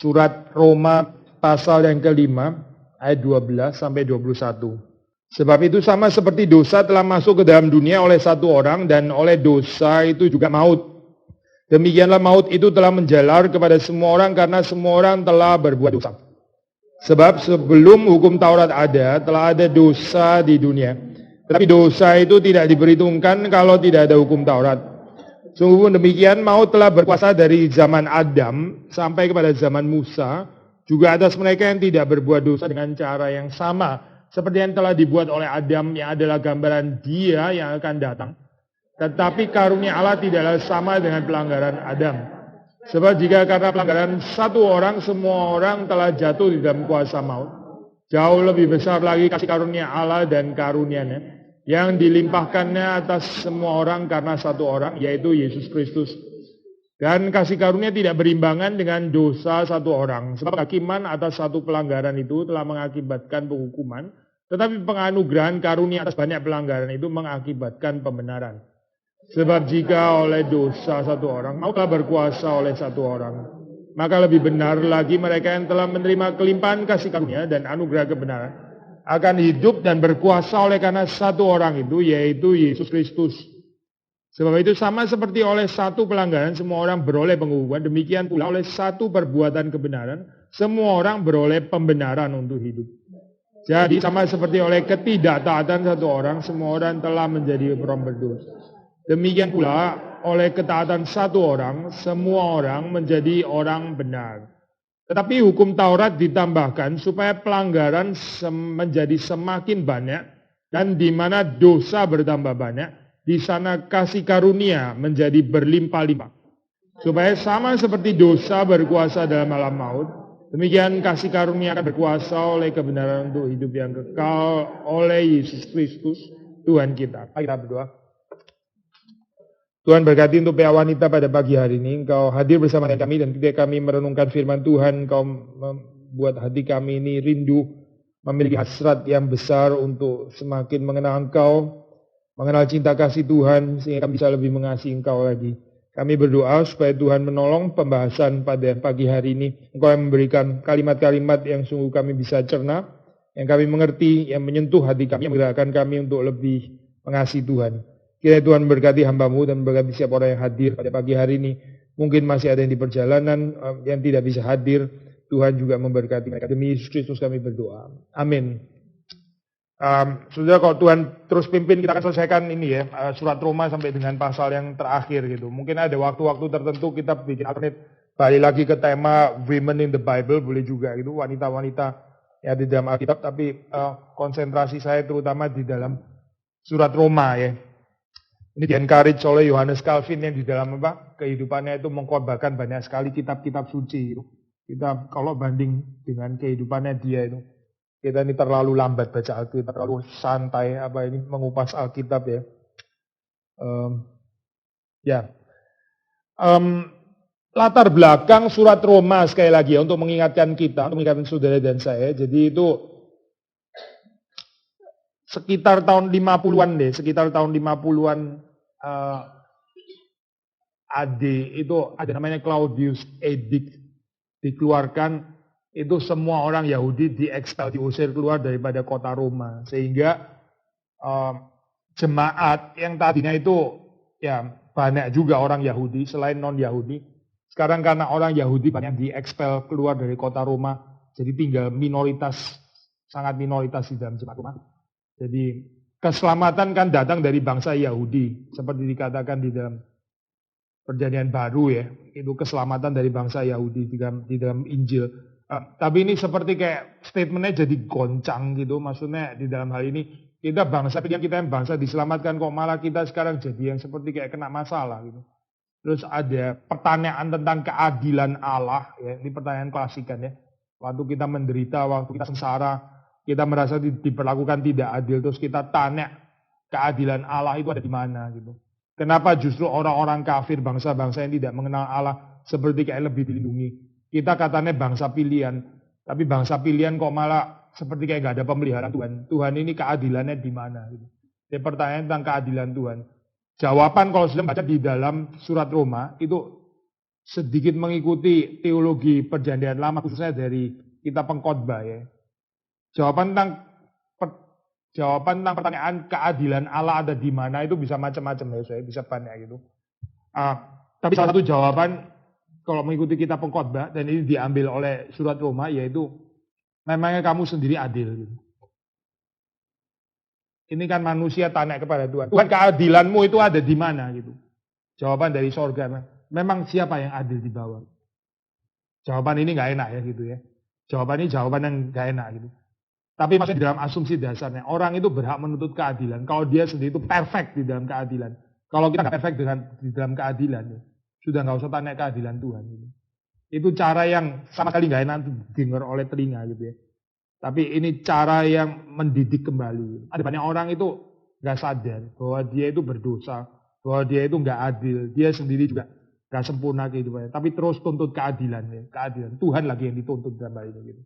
Surat Roma pasal yang kelima, ayat 12 sampai 21. Sebab itu sama seperti dosa telah masuk ke dalam dunia oleh satu orang, dan oleh dosa itu juga maut. Demikianlah maut itu telah menjalar kepada semua orang karena semua orang telah berbuat dosa. Sebab sebelum hukum Taurat ada, telah ada dosa di dunia. Tetapi dosa itu tidak diperhitungkan kalau tidak ada hukum Taurat. Sungguh demikian, maut telah berkuasa dari zaman Adam sampai kepada zaman Musa, juga atas mereka yang tidak berbuat dosa dengan cara yang sama, seperti yang telah dibuat oleh Adam yang adalah gambaran Dia yang akan datang. Tetapi karunia Allah tidaklah sama dengan pelanggaran Adam. Sebab jika karena pelanggaran satu orang, semua orang telah jatuh di dalam kuasa maut, jauh lebih besar lagi kasih karunia Allah dan karunia-Nya yang dilimpahkannya atas semua orang karena satu orang, yaitu Yesus Kristus. Dan kasih karunia tidak berimbangan dengan dosa satu orang. Sebab hakiman atas satu pelanggaran itu telah mengakibatkan penghukuman, tetapi penganugerahan karunia atas banyak pelanggaran itu mengakibatkan pembenaran. Sebab jika oleh dosa satu orang, maut telah berkuasa oleh satu orang, maka lebih benar lagi mereka yang telah menerima kelimpahan kasih karunia dan anugerah kebenaran akan hidup dan berkuasa oleh karena satu orang itu, yaitu Yesus Kristus. Sebab itu sama seperti oleh satu pelanggaran semua orang beroleh penghukuman, demikian pula oleh satu perbuatan kebenaran semua orang beroleh pembenaran untuk hidup. Jadi sama seperti oleh ketidaktaatan satu orang, semua orang telah menjadi orang berdosa. Demikian pula oleh ketaatan satu orang, semua orang menjadi orang benar. Tetapi hukum Taurat ditambahkan supaya pelanggaran menjadi semakin banyak, dan di mana dosa bertambah banyak, di sana kasih karunia menjadi berlimpah-limpah. Supaya sama seperti dosa berkuasa dalam alam maut, demikian kasih karunia akan berkuasa oleh kebenaran untuk hidup yang kekal oleh Yesus Kristus Tuhan kita. Kita berdoa. Tuhan berkati untuk pihak wanita pada pagi hari ini. Engkau hadir bersama dengan kami, dan ketika kami merenungkan firman Tuhan, Engkau membuat hati kami ini rindu, memiliki hasrat yang besar untuk semakin mengenal Engkau, mengenal cinta kasih Tuhan, sehingga kami bisa lebih mengasihi Engkau lagi. Kami berdoa supaya Tuhan menolong pembahasan pada pagi hari ini. Engkau yang memberikan kalimat-kalimat yang sungguh kami bisa cerna, yang kami mengerti, yang menyentuh hati kami, yang menggerakkan kami untuk lebih mengasihi Tuhan. Kiranya Tuhan berkati hamba-Mu dan berkati setiap orang yang hadir pada pagi hari ini. Mungkin masih ada yang di perjalanan yang tidak bisa hadir. Tuhan juga memberkati mereka. Demi Yesus Kristus kami berdoa. Amin. Saudara, kalau Tuhan terus pimpin, kita akan selesaikan ini ya, surat Roma sampai dengan pasal yang terakhir gitu. Mungkin ada waktu-waktu tertentu kita bikin alternate, balik lagi ke tema Women in the Bible, boleh juga gitu, wanita-wanita yang di dalam Alkitab. Tapi konsentrasi saya terutama di dalam surat Roma ya. Ini di-encourage oleh Yohanes Calvin yang di dalam kehidupannya itu mengkorbankan banyak sekali kitab-kitab suci. Kita kalau banding dengan kehidupannya dia itu, kita ini terlalu lambat baca Alkitab, terlalu santai mengupas Alkitab ya. Latar belakang surat Roma sekali lagi ya, untuk mengingatkan kita, untuk mengingatkan saudara dan saya. Jadi itu sekitar tahun 50-an deh, sekitar tahun 50-an AD itu ada namanya Claudius Edict dikeluarkan, itu semua orang Yahudi diekspel, diusir keluar daripada kota Roma, sehingga jemaat yang tadinya itu ya banyak juga orang Yahudi selain non-Yahudi, sekarang karena orang Yahudi banyak diekspel keluar dari kota Roma, jadi tinggal minoritas, sangat minoritas di dalam jemaat Roma. Jadi keselamatan kan datang dari bangsa Yahudi, seperti dikatakan di dalam Perjanjian Baru ya, itu keselamatan dari bangsa Yahudi di dalam Injil. Tapi ini seperti kayak statementnya jadi goncang gitu, maksudnya di dalam hal ini kita yang bangsa diselamatkan, kok malah kita sekarang jadi yang seperti kayak kena masalah gitu. Terus ada pertanyaan tentang keadilan Allah ya, ini pertanyaan klasik kan ya. Waktu kita menderita, waktu kita sengsara, kita merasa diperlakukan tidak adil, terus kita tanya keadilan Allah itu ada di mana gitu. Kenapa justru orang-orang kafir, bangsa-bangsa yang tidak mengenal Allah seperti kayak lebih dilindungi. Kita katanya bangsa pilihan, tapi bangsa pilihan kok malah seperti kayak gak ada pemeliharaan Tuhan. Tuhan ini keadilannya di mana gitu. Jadi pertanyaan tentang keadilan Tuhan. Jawaban kalau sudah baca di dalam surat Roma itu sedikit mengikuti teologi perjanjian lama khususnya dari kitab Pengkhotbah ya. Jawaban tentang pertanyaan keadilan Allah ada di mana itu bisa macam-macam ya, saya bisa banyak gitu. Tapi salah satu jawaban kalau mengikuti kitab Pengkhotbah dan ini diambil oleh surat Roma yaitu memangnya kamu sendiri adil gitu. Ini kan manusia tanya kepada Tuhan. Tuhan, keadilanmu itu ada di mana gitu. Jawaban dari sorga. Memang siapa yang adil di bawah? Jawaban ini nggak enak ya gitu ya. Jawaban ini jawaban yang nggak enak gitu. Tapi maksudnya dalam asumsi dasarnya orang itu berhak menuntut keadilan. Kalau dia sendiri itu perfect di dalam keadilan. Kalau kita nggak perfect di dalam keadilan, ya, sudah nggak usah tanya keadilan Tuhan. Gitu. Itu cara yang sama sekali nggak enak didengar oleh telinga gitu ya. Tapi ini cara yang mendidik kembali. Ada banyak orang itu nggak sadar bahwa dia itu berdosa, bahwa dia itu nggak adil, dia sendiri juga nggak sempurna kehidupannya. Tapi terus tuntut keadilan ya, keadilan. Tuhan lagi yang dituntut dalam hal ini. Gitu.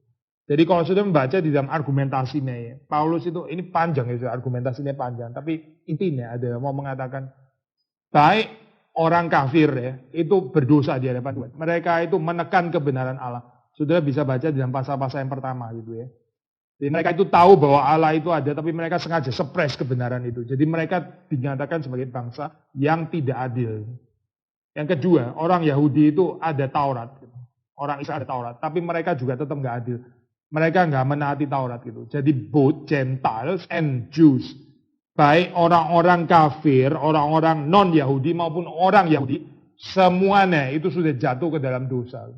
Jadi kalau sudah membaca di dalam argumentasinya ya, Paulus itu ini panjang ya, argumentasinya panjang. Tapi intinya ada yang mau mengatakan baik orang kafir ya, itu berdosa di hadapan Tuhan. Mereka itu menekan kebenaran Allah. Sudah bisa baca di dalam pasal-pasal yang pertama gitu ya. Jadi mereka itu tahu bahwa Allah itu ada, tapi mereka sengaja suppress kebenaran itu. Jadi mereka dinyatakan sebagai bangsa yang tidak adil. Yang kedua, orang Yahudi itu ada Taurat. Orang Israel ada Taurat, tapi mereka juga tetap nggak adil. Mereka nggak menaati Taurat gitu. Jadi both Gentiles and Jews, baik orang-orang kafir, orang-orang non-Yahudi maupun orang Yahudi, semuanya itu sudah jatuh ke dalam dosa.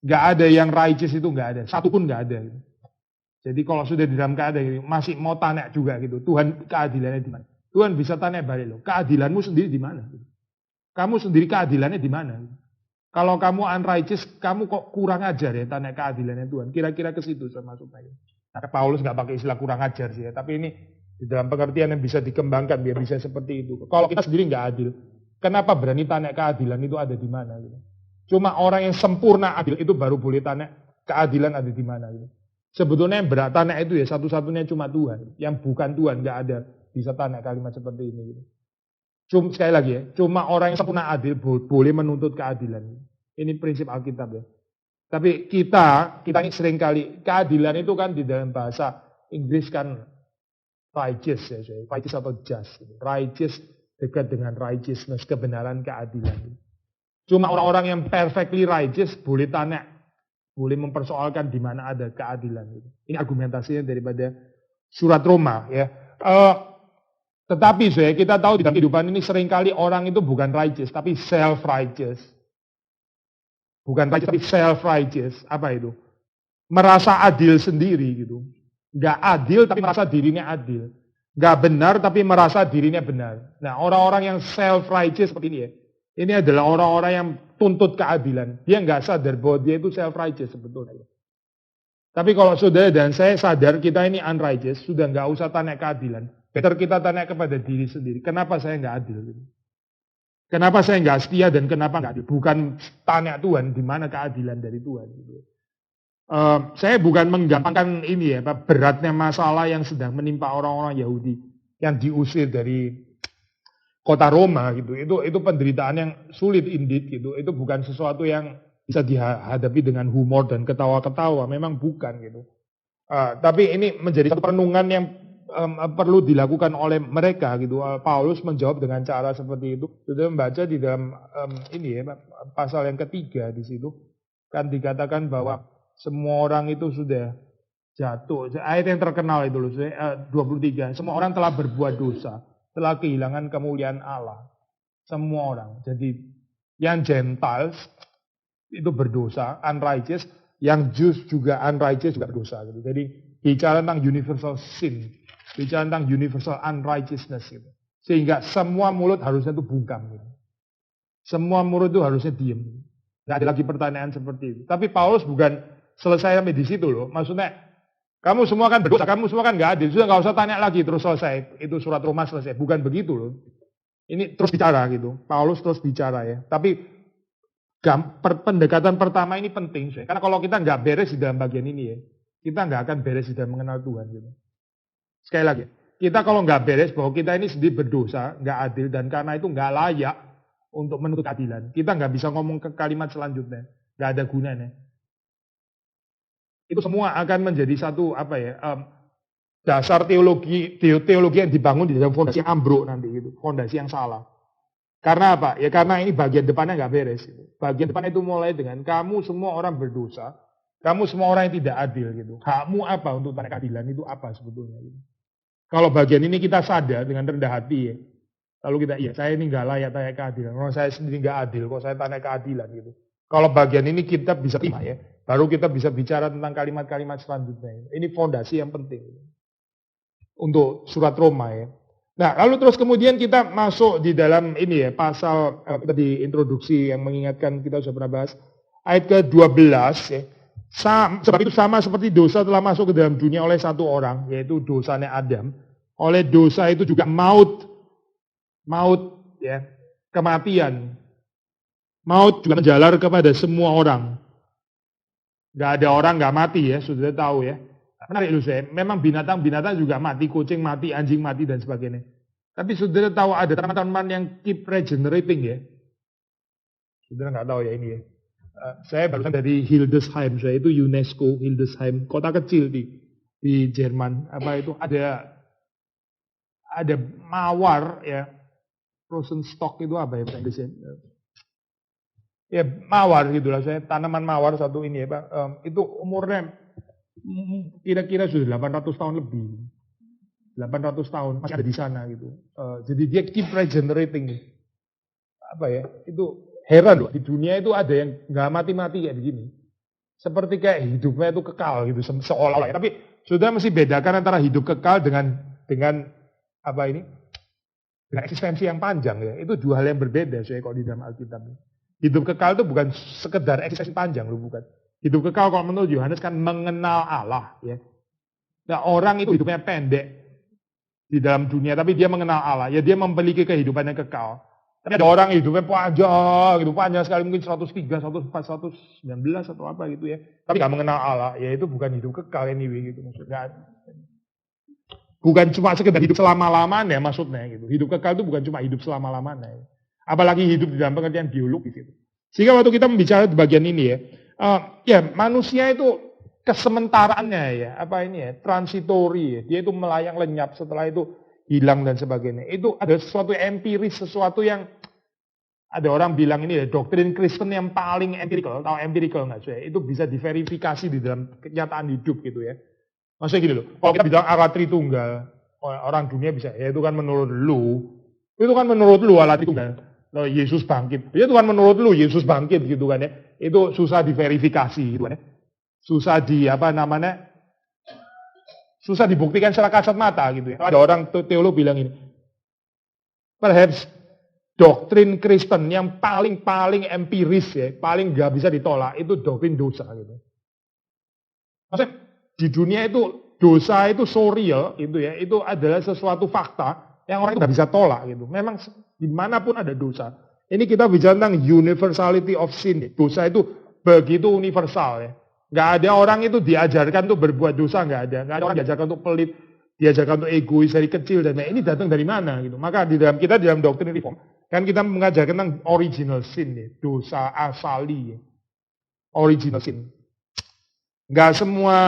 Nggak ada yang righteous itu nggak ada, satu pun nggak ada. Gitu. Jadi kalau sudah di dalam keadaan masih mau tanya juga gitu, Tuhan keadilannya di mana? Tuhan bisa tanya balik loh, keadilanmu sendiri di mana? Kamu sendiri keadilannya di mana? Kalau kamu unrighteous, kamu kok kurang ajar ya tanya keadilannya Tuhan. Kira-kira ke situ maksudnya. Nah, Paulus nggak pakai istilah kurang ajar sih ya, tapi ini di dalam pengertian yang bisa dikembangkan biar bisa seperti itu. Kalau kita sendiri nggak adil, kenapa berani tanya keadilan itu ada di mana? Gitu. Cuma orang yang sempurna adil itu baru boleh tanya keadilan ada di mana. Gitu. Sebetulnya yang berat tanya itu ya satu-satunya cuma Tuhan. Yang bukan Tuhan nggak ada bisa tanya kalimat seperti ini. Gitu. Sekali lagi ya, cuma orang yang sempurna adil boleh menuntut keadilan. Ini prinsip Alkitab ya. Tapi kita ini seringkali keadilan itu kan di dalam bahasa Inggris kan righteous ya, righteous atau just. Righteous dekat dengan righteousness, kebenaran, keadilan. Cuma orang-orang yang perfectly righteous boleh tanya. Boleh mempersoalkan di mana ada keadilan. Ini argumentasinya daripada surat Roma ya. Tetapi kita tahu di dalam kehidupan ini seringkali orang itu bukan righteous, tapi self-righteous. Bukan righteous, tapi self-righteous. Apa itu? Merasa adil sendiri gitu. Gak adil, tapi merasa dirinya adil. Gak benar, tapi merasa dirinya benar. Nah, orang-orang yang self-righteous seperti ini ya. Ini adalah orang-orang yang tuntut keadilan. Dia nggak sadar bahwa dia itu self-righteous sebetulnya. Tapi kalau saudara dan saya sadar kita ini unrighteous, sudah nggak usah tanya keadilan. Better kita tanya kepada diri sendiri. Kenapa saya nggak adil? Kenapa saya nggak setia dan kenapa nggak adil? Bukan tanya Tuhan di mana keadilan dari Tuhan. Saya bukan menggampangkan ini ya, beratnya masalah yang sedang menimpa orang-orang Yahudi yang diusir dari kota Roma gitu, itu penderitaan yang sulit indeed gitu. Itu bukan sesuatu yang bisa dihadapi dengan humor dan ketawa-ketawa, memang bukan gitu. Tapi ini menjadi satu perenungan yang perlu dilakukan oleh mereka gitu. Paulus menjawab dengan cara seperti itu. Sudah membaca di dalam ini ya pasal yang ketiga di situ kan dikatakan bahwa semua orang itu sudah jatuh. Ayat yang terkenal itu loh, 23. Semua orang telah berbuat dosa. Telah kehilangan kemuliaan Allah. Semua orang. Jadi yang Gentiles itu berdosa, unrighteous. Yang Jews juga unrighteous juga berdosa. Gitu. Jadi bicara tentang universal sin. Bicara tentang universal unrighteousness. Gitu. Sehingga semua mulut harusnya itu bungkam. Gitu. Semua mulut itu harusnya diem. Gak ada lagi pertanyaan seperti itu. Tapi Paulus bukan selesai sampai di situ loh. Maksudnya kamu semua kan berdosa, kamu semua kan nggak adil. Sudah nggak usah tanya lagi, terus selesai. Itu surat Roma selesai. Bukan begitu loh. Ini terus bicara gitu. Paulus terus bicara ya. Tapi pendekatan pertama ini penting. Karena kalau kita nggak beres di dalam bagian ini ya, kita nggak akan beres di dalam mengenal Tuhan. Gitu. Sekali lagi, kita kalau nggak beres bahwa kita ini sendiri berdosa, nggak adil, dan karena itu nggak layak untuk menuntut keadilan. Kita nggak bisa ngomong ke kalimat selanjutnya, nggak ada gunanya. Itu semua akan menjadi satu dasar teologi yang dibangun di dalam fondasi yang ambruk nanti gitu, fondasi yang salah. Karena apa? Ya karena ini bagian depannya nggak beres. Gitu. Bagian depan itu mulai dengan kamu semua orang berdosa, kamu semua orang yang tidak adil gitu. Hakmu apa untuk tanya keadilan itu apa sebetulnya? Gitu. Kalau bagian ini kita sadar dengan rendah hati ya. Lalu kita, saya ini nggak layak tanya keadilan. Kalau saya sendiri nggak adil, kok saya tanya keadilan gitu. Kalau bagian ini kita bisa terima ya, baru kita bisa bicara tentang kalimat-kalimat selanjutnya. Ini fondasi yang penting untuk surat Roma ya. Nah, lalu terus kemudian kita masuk di dalam ini ya, pasal tadi introduksi yang mengingatkan kita sudah pernah bahas ayat ke-12 ya. Sebab itu sama seperti dosa telah masuk ke dalam dunia oleh satu orang, yaitu dosanya Adam. Oleh dosa itu juga maut ya, kematian. Maut juga menjalar kepada semua orang. Gak ada orang gak mati ya, sudah tahu ya. Menarik loh saya, memang binatang juga mati, kucing mati, anjing mati dan sebagainya. Tapi saudara tahu ada teman-teman yang keep regenerating ya. Saudara nggak tahu ya ini ya. Saya barusan dari Hildesheim, saya itu UNESCO, Hildesheim, kota kecil di Jerman. Apa itu ada mawar ya. Rosenstock itu apa ya Pak Indonesia? Ya mawar gitulah, saya tanaman mawar satu ini ya Pak. Itu umurnya kira-kira sudah 800 tahun lebih. 800 tahun masih ada di sana gitu. Jadi dia keep regenerating. Apa ya? Itu heran loh, di dunia itu ada yang nggak mati-mati kayak begini. Seperti kayak hidupnya itu kekal gitu seolah-olah. Tapi sudah mesti bedakan antara hidup kekal dengan apa ini? Dengan eksistensi yang panjang ya. Itu dua hal yang berbeda saya kalau di dalam Alkitab. Hidup kekal itu bukan sekedar eksistensi panjang loh, bukan. Hidup kekal kalau menurut Yohanes kan mengenal Allah ya. Nah, orang itu hidupnya pendek di dalam dunia tapi dia mengenal Allah. Ya dia memiliki kehidupan yang kekal. Tapi ada orang hidupnya panjang sekali mungkin 103, 104, 119 atau apa gitu ya. Tapi nggak mengenal Allah, ya itu bukan hidup kekal anyway gitu maksudnya. Bukan cuma sekedar hidup selama-lamanya maksudnya gitu. Hidup kekal itu bukan cuma hidup selama-lamanya. Apalagi hidup di dalam pengertian biologis gitu. Sehingga waktu kita membicara di bagian ini ya manusia itu kesementaraannya ya, transitory ya. Dia itu melayang lenyap, setelah itu hilang dan sebagainya. Itu ada sesuatu empiris, sesuatu yang ada orang bilang ini ya, doktrin Kristen yang paling empirical. Tahu empirical nggak sih? Itu bisa diverifikasi di dalam kenyataan hidup gitu ya. Maksudnya gini loh, kalau kita bilang Allah Tritunggal, orang dunia bisa, ya itu kan menurut lu. Itu kan menurut lu Allah Tritunggal. Yesus bangkit. Ya itu kan menurut lu Yesus bangkit gitu kan ya. Itu susah diverifikasi gitu kan ya. Susah dibuktikan secara kasat mata gitu ya. Ada orang teolog bilang ini. Perhaps doktrin Kristen yang paling empiris ya, paling nggak bisa ditolak itu doktrin dosa gitu. Maksudnya di dunia itu dosa itu so real gitu ya, itu adalah sesuatu fakta yang orang itu nggak bisa tolak gitu. Memang dimanapun ada dosa. Ini kita bicara tentang universality of sin. Dosa itu begitu universal ya. Nggak ada orang itu diajarkan untuk berbuat dosa, nggak ada. Nggak ada orang diajarkan untuk pelit, diajarkan untuk egois dari kecil dan ini datang dari mana gitu. Maka di dalam doktrin reform kan kita mengajarkan tentang original sin ya, dosa asali ya. Original sin. Nggak semua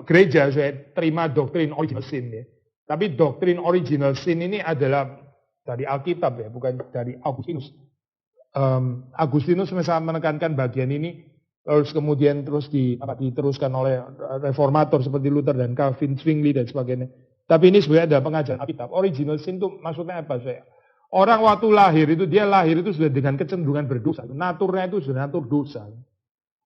gereja saya terima doktrin original sin ya. Tapi doktrin original sin ini adalah dari Alkitab ya, bukan dari Augustinus. Agustinus misalnya menekankan bagian ini, terus kemudian diteruskan oleh reformator seperti Luther dan Calvin, Zwingli dan sebagainya. Tapi ini sebenarnya ada pengajaran Alkitab. Original sin itu maksudnya apa saya? Orang waktu lahir itu sudah dengan kecenderungan berdosa. Naturnya itu sudah natur dosa.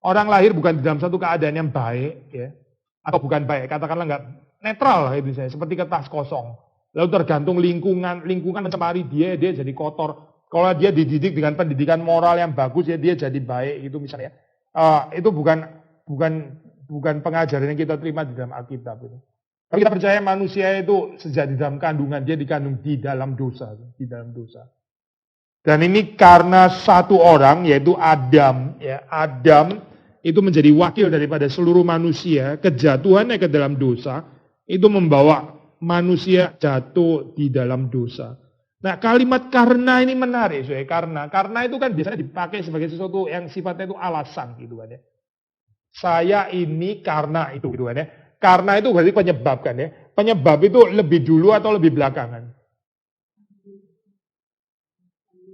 Orang lahir bukan di dalam satu keadaan yang baik ya, atau bukan baik, katakanlah nggak netral lah itu saya, seperti kertas kosong. Lalu tergantung lingkungan mencemari dia jadi kotor. Kalau dia dididik dengan pendidikan moral yang bagus ya dia jadi baik gitu misalnya. Itu bukan pengajaran yang kita terima di dalam Alkitab itu. Tapi kita percaya manusia itu sejak di dalam kandungan dia dikandung di dalam dosa. Dan ini karena satu orang yaitu Adam. Ya, Adam itu menjadi wakil daripada seluruh manusia. Kejatuhannya ke dalam dosa itu membawa manusia jatuh di dalam dosa. Nah, kalimat karena ini menarik, soalnya karena itu kan biasanya dipakai sebagai sesuatu yang sifatnya itu alasan gitu kan ya. Saya ini karena itu gitu kan ya. Karena itu berarti penyebab kan ya. Penyebab itu lebih dulu atau lebih belakangan?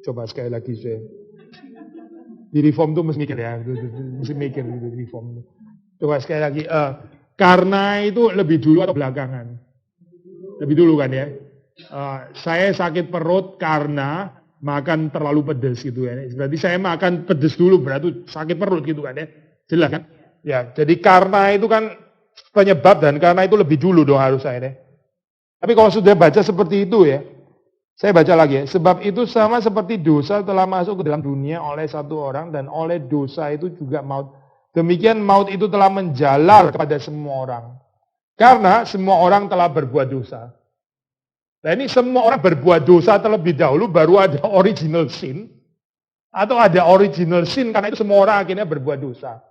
Coba sekali lagi saya. Di reform tuh mesti mikir ya, mesti mikir di reform. Coba sekali lagi, karena itu lebih dulu atau belakangan? Lebih dulu kan ya. Saya sakit perut karena makan terlalu pedas gitu ya. Berarti saya makan pedas dulu berarti sakit perut gitu kan ya. Jelas kan? Ya, jadi karena itu kan penyebab dan karena itu lebih dulu dong harus saya deh. Tapi kalau sudah baca seperti itu ya, saya baca lagi ya. Sebab itu sama seperti dosa telah masuk ke dalam dunia oleh satu orang dan oleh dosa itu juga maut. Demikian maut itu telah menjalar kepada semua orang. Karena semua orang telah berbuat dosa. Nah ini semua orang berbuat dosa terlebih dahulu baru ada original sin. Atau ada original sin karena itu semua orang akhirnya berbuat dosa.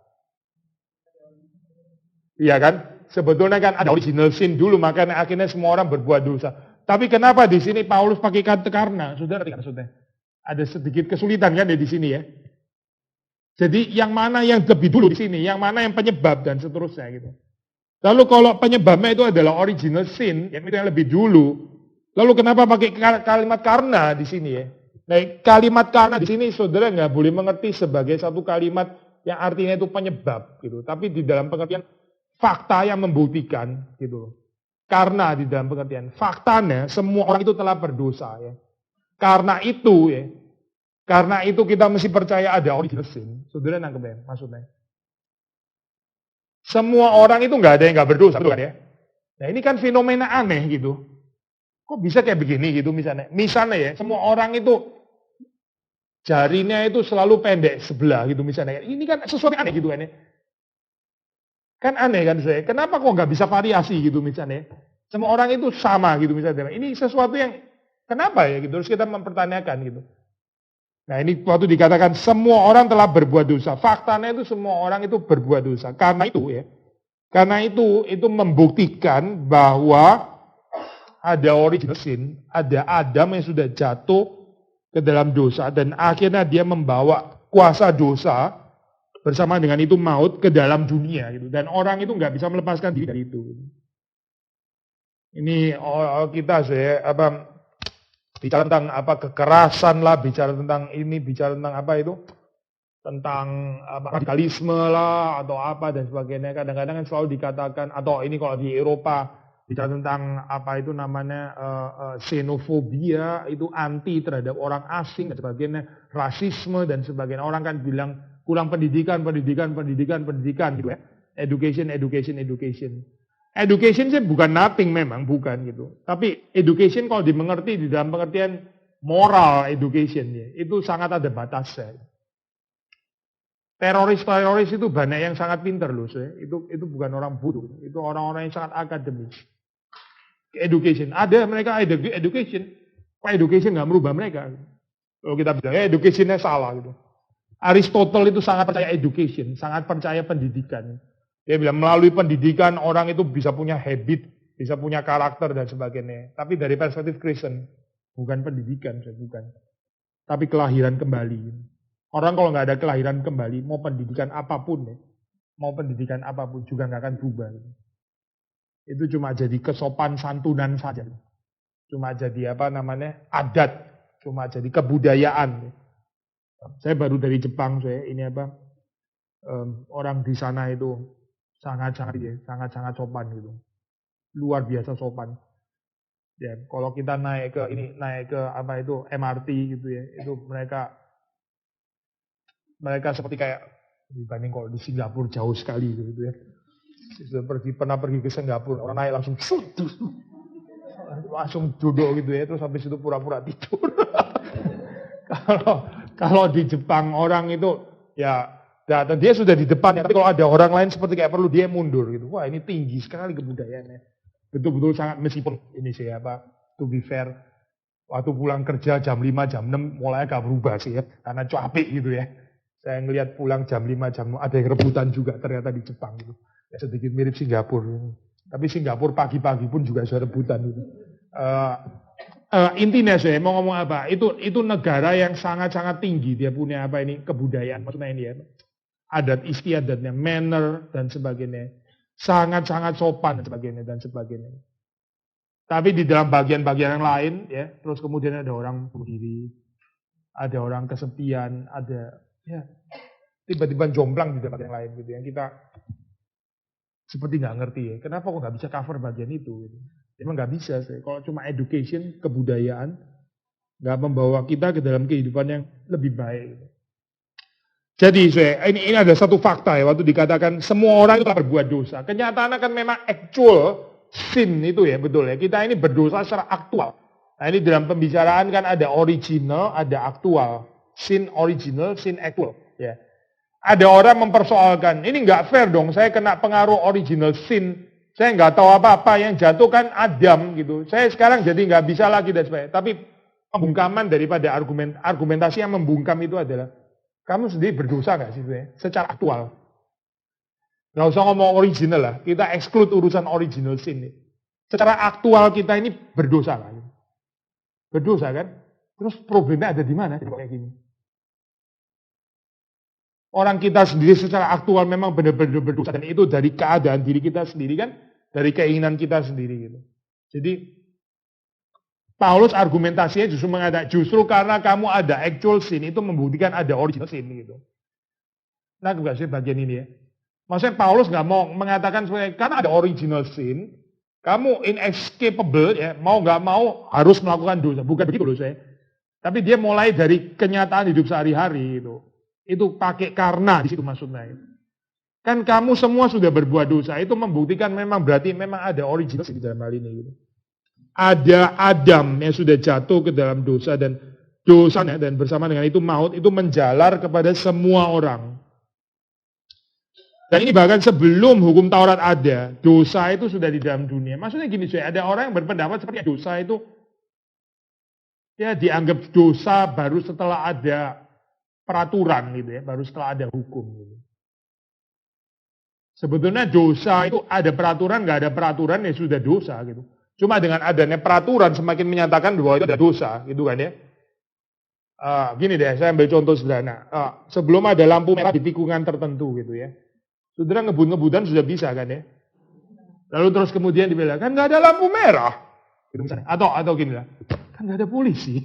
Iya kan? Sebetulnya kan ada original sin dulu makanya akhirnya semua orang berbuat dosa. Tapi kenapa di sini Paulus pakai kata karena? Saudara kan maksudnya? Ada sedikit kesulitan kan ya di sini ya. Jadi yang mana yang lebih dulu di sini, yang mana yang penyebab dan seterusnya gitu. Lalu kalau penyebabnya itu adalah original sin, yang itu yang lebih dulu. Lalu kenapa pakai kalimat karena di sini ya? Nah, kalimat karena di sini saudara nggak boleh mengerti sebagai satu kalimat yang artinya itu penyebab gitu. Tapi di dalam pengertian fakta yang membuktikan gitu. Karena di dalam pengertian faktanya semua orang itu telah berdosa ya. Karena itu ya. Karena itu kita mesti percaya ada original sin. Saudara nangkep ya maksudnya? Semua orang itu nggak ada yang nggak berdosa, betul kan ya? Nah ini kan fenomena aneh gitu. Kok bisa kayak begini gitu misalnya? Misalnya ya, semua orang itu jarinya itu selalu pendek sebelah gitu misalnya. Ini kan sesuatu yang aneh gitu kan ya. Kan aneh kan saya. Kenapa kok nggak bisa variasi gitu misalnya? Semua orang itu sama gitu misalnya. Ini sesuatu yang kenapa ya gitu? Terus kita mempertanyakan gitu. Nah ini waktu dikatakan semua orang telah berbuat dosa. Faktanya itu semua orang itu berbuat dosa. Karena itu ya. Karena itu membuktikan bahwa ada original sin. Ada Adam yang sudah jatuh ke dalam dosa. Dan akhirnya dia membawa kuasa dosa bersama dengan itu maut ke dalam dunia. Gitu. Dan orang itu nggak bisa melepaskan diri dari itu. Ini kita bicara tentang apa kekerasan lah, bicara tentang ini, bicara tentang apa itu, tentang radikalisme lah atau apa dan sebagainya. Kadang-kadang kan selalu dikatakan atau ini kalau di Eropa bicara tentang apa itu namanya xenofobia, itu anti terhadap orang asing dan sebagainya, rasisme dan sebagainya. Orang kan bilang kurang pendidikan gitu ya. Education. Education sih bukan nothing memang, bukan gitu. Tapi education kalau dimengerti di dalam pengertian moral education ya, itu sangat ada batasnya. Teroris itu banyak yang sangat pintar loh, itu bukan orang bodoh, itu orang-orang yang sangat akademis. Education, ada mereka education, Pak education nggak merubah mereka. Kalau kita bilang educationnya salah gitu. Aristotle itu sangat percaya education, sangat percaya pendidikan. Dia bilang melalui pendidikan orang itu bisa punya habit, bisa punya karakter dan sebagainya. Tapi dari perspektif Kristen, bukan pendidikan, bukan. Tapi kelahiran kembali. Orang kalau nggak ada kelahiran kembali, mau pendidikan apapun juga nggak akan berubah. Itu cuma jadi kesopan santunan saja. Cuma jadi adat, cuma jadi kebudayaan. Saya baru dari Jepang, orang di sana itu sangat sopan gitu. Luar biasa sopan. Ya, kalau kita naik ke MRT gitu ya, itu mereka seperti kayak dibanding kalau di Singapura jauh sekali gitu ya. Sudah pernah pergi ke Singapura, orang naik langsung duduk gitu ya, terus habis itu pura-pura tidur. Kalau di Jepang orang itu ya dan dia sudah di depan, tapi kalau ada orang lain seperti kayak perlu dia mundur gitu. Wah ini tinggi sekali kebudayaannya. Betul-betul sangat, meskipun ini to be fair, waktu pulang kerja jam 5, jam 6 mulai agak berubah sih ya. Karena capek gitu ya. Saya ngelihat pulang jam 5, jam 6, ada yang rebutan juga ternyata di Jepang gitu. Ya, sedikit mirip Singapura. Tapi Singapura pagi-pagi pun juga sudah rebutan gitu. intinya saya mau ngomong apa? Itu negara yang sangat-sangat tinggi, dia punya apa ini kebudayaan, maksudnya ini ya, adat istiadatnya, manner dan sebagainya, sangat-sangat sopan dan sebagainya. Tapi di dalam bagian-bagian yang lain, ya, terus kemudian ada orang bunuh diri, ada orang kesepian, ada ya tiba-tiba jomplang di tempat yang lain gitu, yang kita seperti nggak ngerti ya, kenapa kok nggak bisa cover bagian itu? Gitu. Emang nggak bisa sih. Kalau cuma education, kebudayaan, nggak membawa kita ke dalam kehidupan yang lebih baik. Jadi ini ada satu fakta ya, waktu dikatakan semua orang itu telah berbuat dosa. Kenyataan kan memang actual sin itu ya, betul ya. Kita ini berdosa secara aktual. Nah ini dalam pembicaraan kan ada original, ada aktual. Sin original, sin actual. Ya. Ada orang mempersoalkan, ini nggak fair dong, saya kena pengaruh original sin. Saya nggak tahu apa-apa, yang jatuh kan Adam gitu. Saya sekarang jadi nggak bisa lagi dan sebagainya. Tapi pembungkaman daripada argumentasi yang membungkam itu adalah, kamu sendiri berdosa nggak sih sebenarnya? Secara aktual. Nggak usah ngomong original lah, kita exclude urusan original sin. Secara aktual kita ini berdosa kan? Berdosa kan? Terus problemnya ada di mana? Kayak gini. Orang kita sendiri secara aktual memang benar-benar berdosa. Dan itu dari keadaan diri kita sendiri kan? Dari keinginan kita sendiri gitu. Jadi Paulus argumentasinya justru mengatakan justru karena kamu ada actual sin itu membuktikan ada original sin gitu. Nah, enggak sih bagian ini ya. Maksudnya Paulus nggak mau mengatakan sebenarnya karena ada original sin, kamu inescapable ya, mau nggak mau harus melakukan dosa. Bukan begitu loh saya. Tapi dia mulai dari kenyataan hidup sehari-hari itu. Itu pakai karena di situ maksudnya. Kan kamu semua sudah berbuat dosa, itu membuktikan memang berarti memang ada original di dalam hal ini. Gitu. Ada Adam yang sudah jatuh ke dalam dosa dan dosanya dan bersama dengan itu maut itu menjalar kepada semua orang. Dan ini bahkan sebelum hukum Taurat ada, dosa itu sudah di dalam dunia. Maksudnya gini, ada orang yang berpendapat seperti dosa itu ya dianggap dosa baru setelah ada peraturan gitu ya, baru setelah ada hukum gitu. Sebetulnya dosa itu ada peraturan, nggak ada peraturan ya sudah dosa gitu. Cuma dengan adanya peraturan semakin menyatakan bahwa itu ada dosa gitu kan ya. Gini deh, saya ambil contoh sederhana. Sebelum ada lampu merah di tikungan tertentu gitu ya. Saudara ngebut-ngebutan sudah bisa kan ya. Lalu terus kemudian dibilang, kan nggak ada lampu merah. Gitu misalnya. Atau gini lah, kan nggak ada polisi.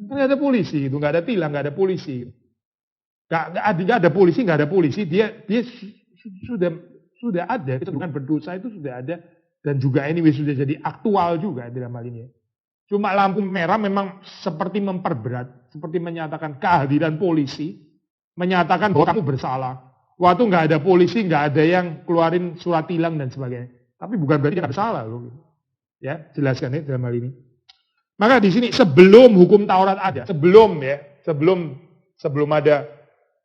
Kan nggak ada polisi itu, nggak ada tilang, nggak ada polisi. Nggak ada polisi, nggak ada polisi. Dia sudah ada, kecenderungan berdosa itu sudah ada dan juga anyway sudah jadi aktual juga dalam hal ini. Cuma lampu merah memang seperti memperberat, seperti menyatakan kehadiran polisi, menyatakan bahwa kamu bersalah. Waktu nggak ada polisi, nggak ada yang keluarin surat tilang dan sebagainya. Tapi bukan berarti nggak bersalah loh. Ya, jelaskan ya dalam hal ini. Maka di sini sebelum hukum Taurat ada, sebelum ada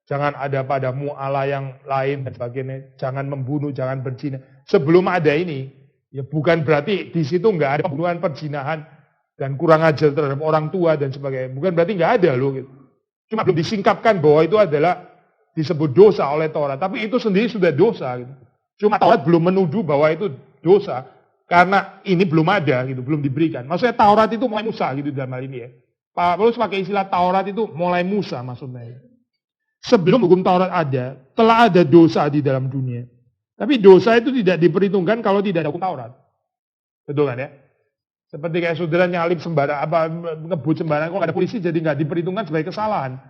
jangan ada padamu Allah yang lain dan sebagainya. Jangan membunuh, jangan berzina. Sebelum ada ini, ya bukan berarti di situ nggak ada pembunuhan, perzinahan dan kurang ajar terhadap orang tua dan sebagainya. Bukan berarti nggak ada loh. Gitu. Cuma belum disingkapkan bahwa itu adalah disebut dosa oleh Taurat. Tapi itu sendiri sudah dosa. Gitu. Cuma Taurat belum menuduh bahwa itu dosa karena ini belum ada, gitu, belum diberikan. Maksudnya Taurat itu mulai Musa gitu dalam hal ini ya. Paulus pakai istilah Taurat itu mulai Musa maksudnya. Sebelum hukum Taurat ada, telah ada dosa di dalam dunia. Tapi dosa itu tidak diperhitungkan kalau tidak ada hukum Taurat. Betul kan ya? Seperti kayak saudara nyalip sembarang, ngebut sembarang, kok ada polisi jadi nggak diperhitungkan sebagai kesalahan.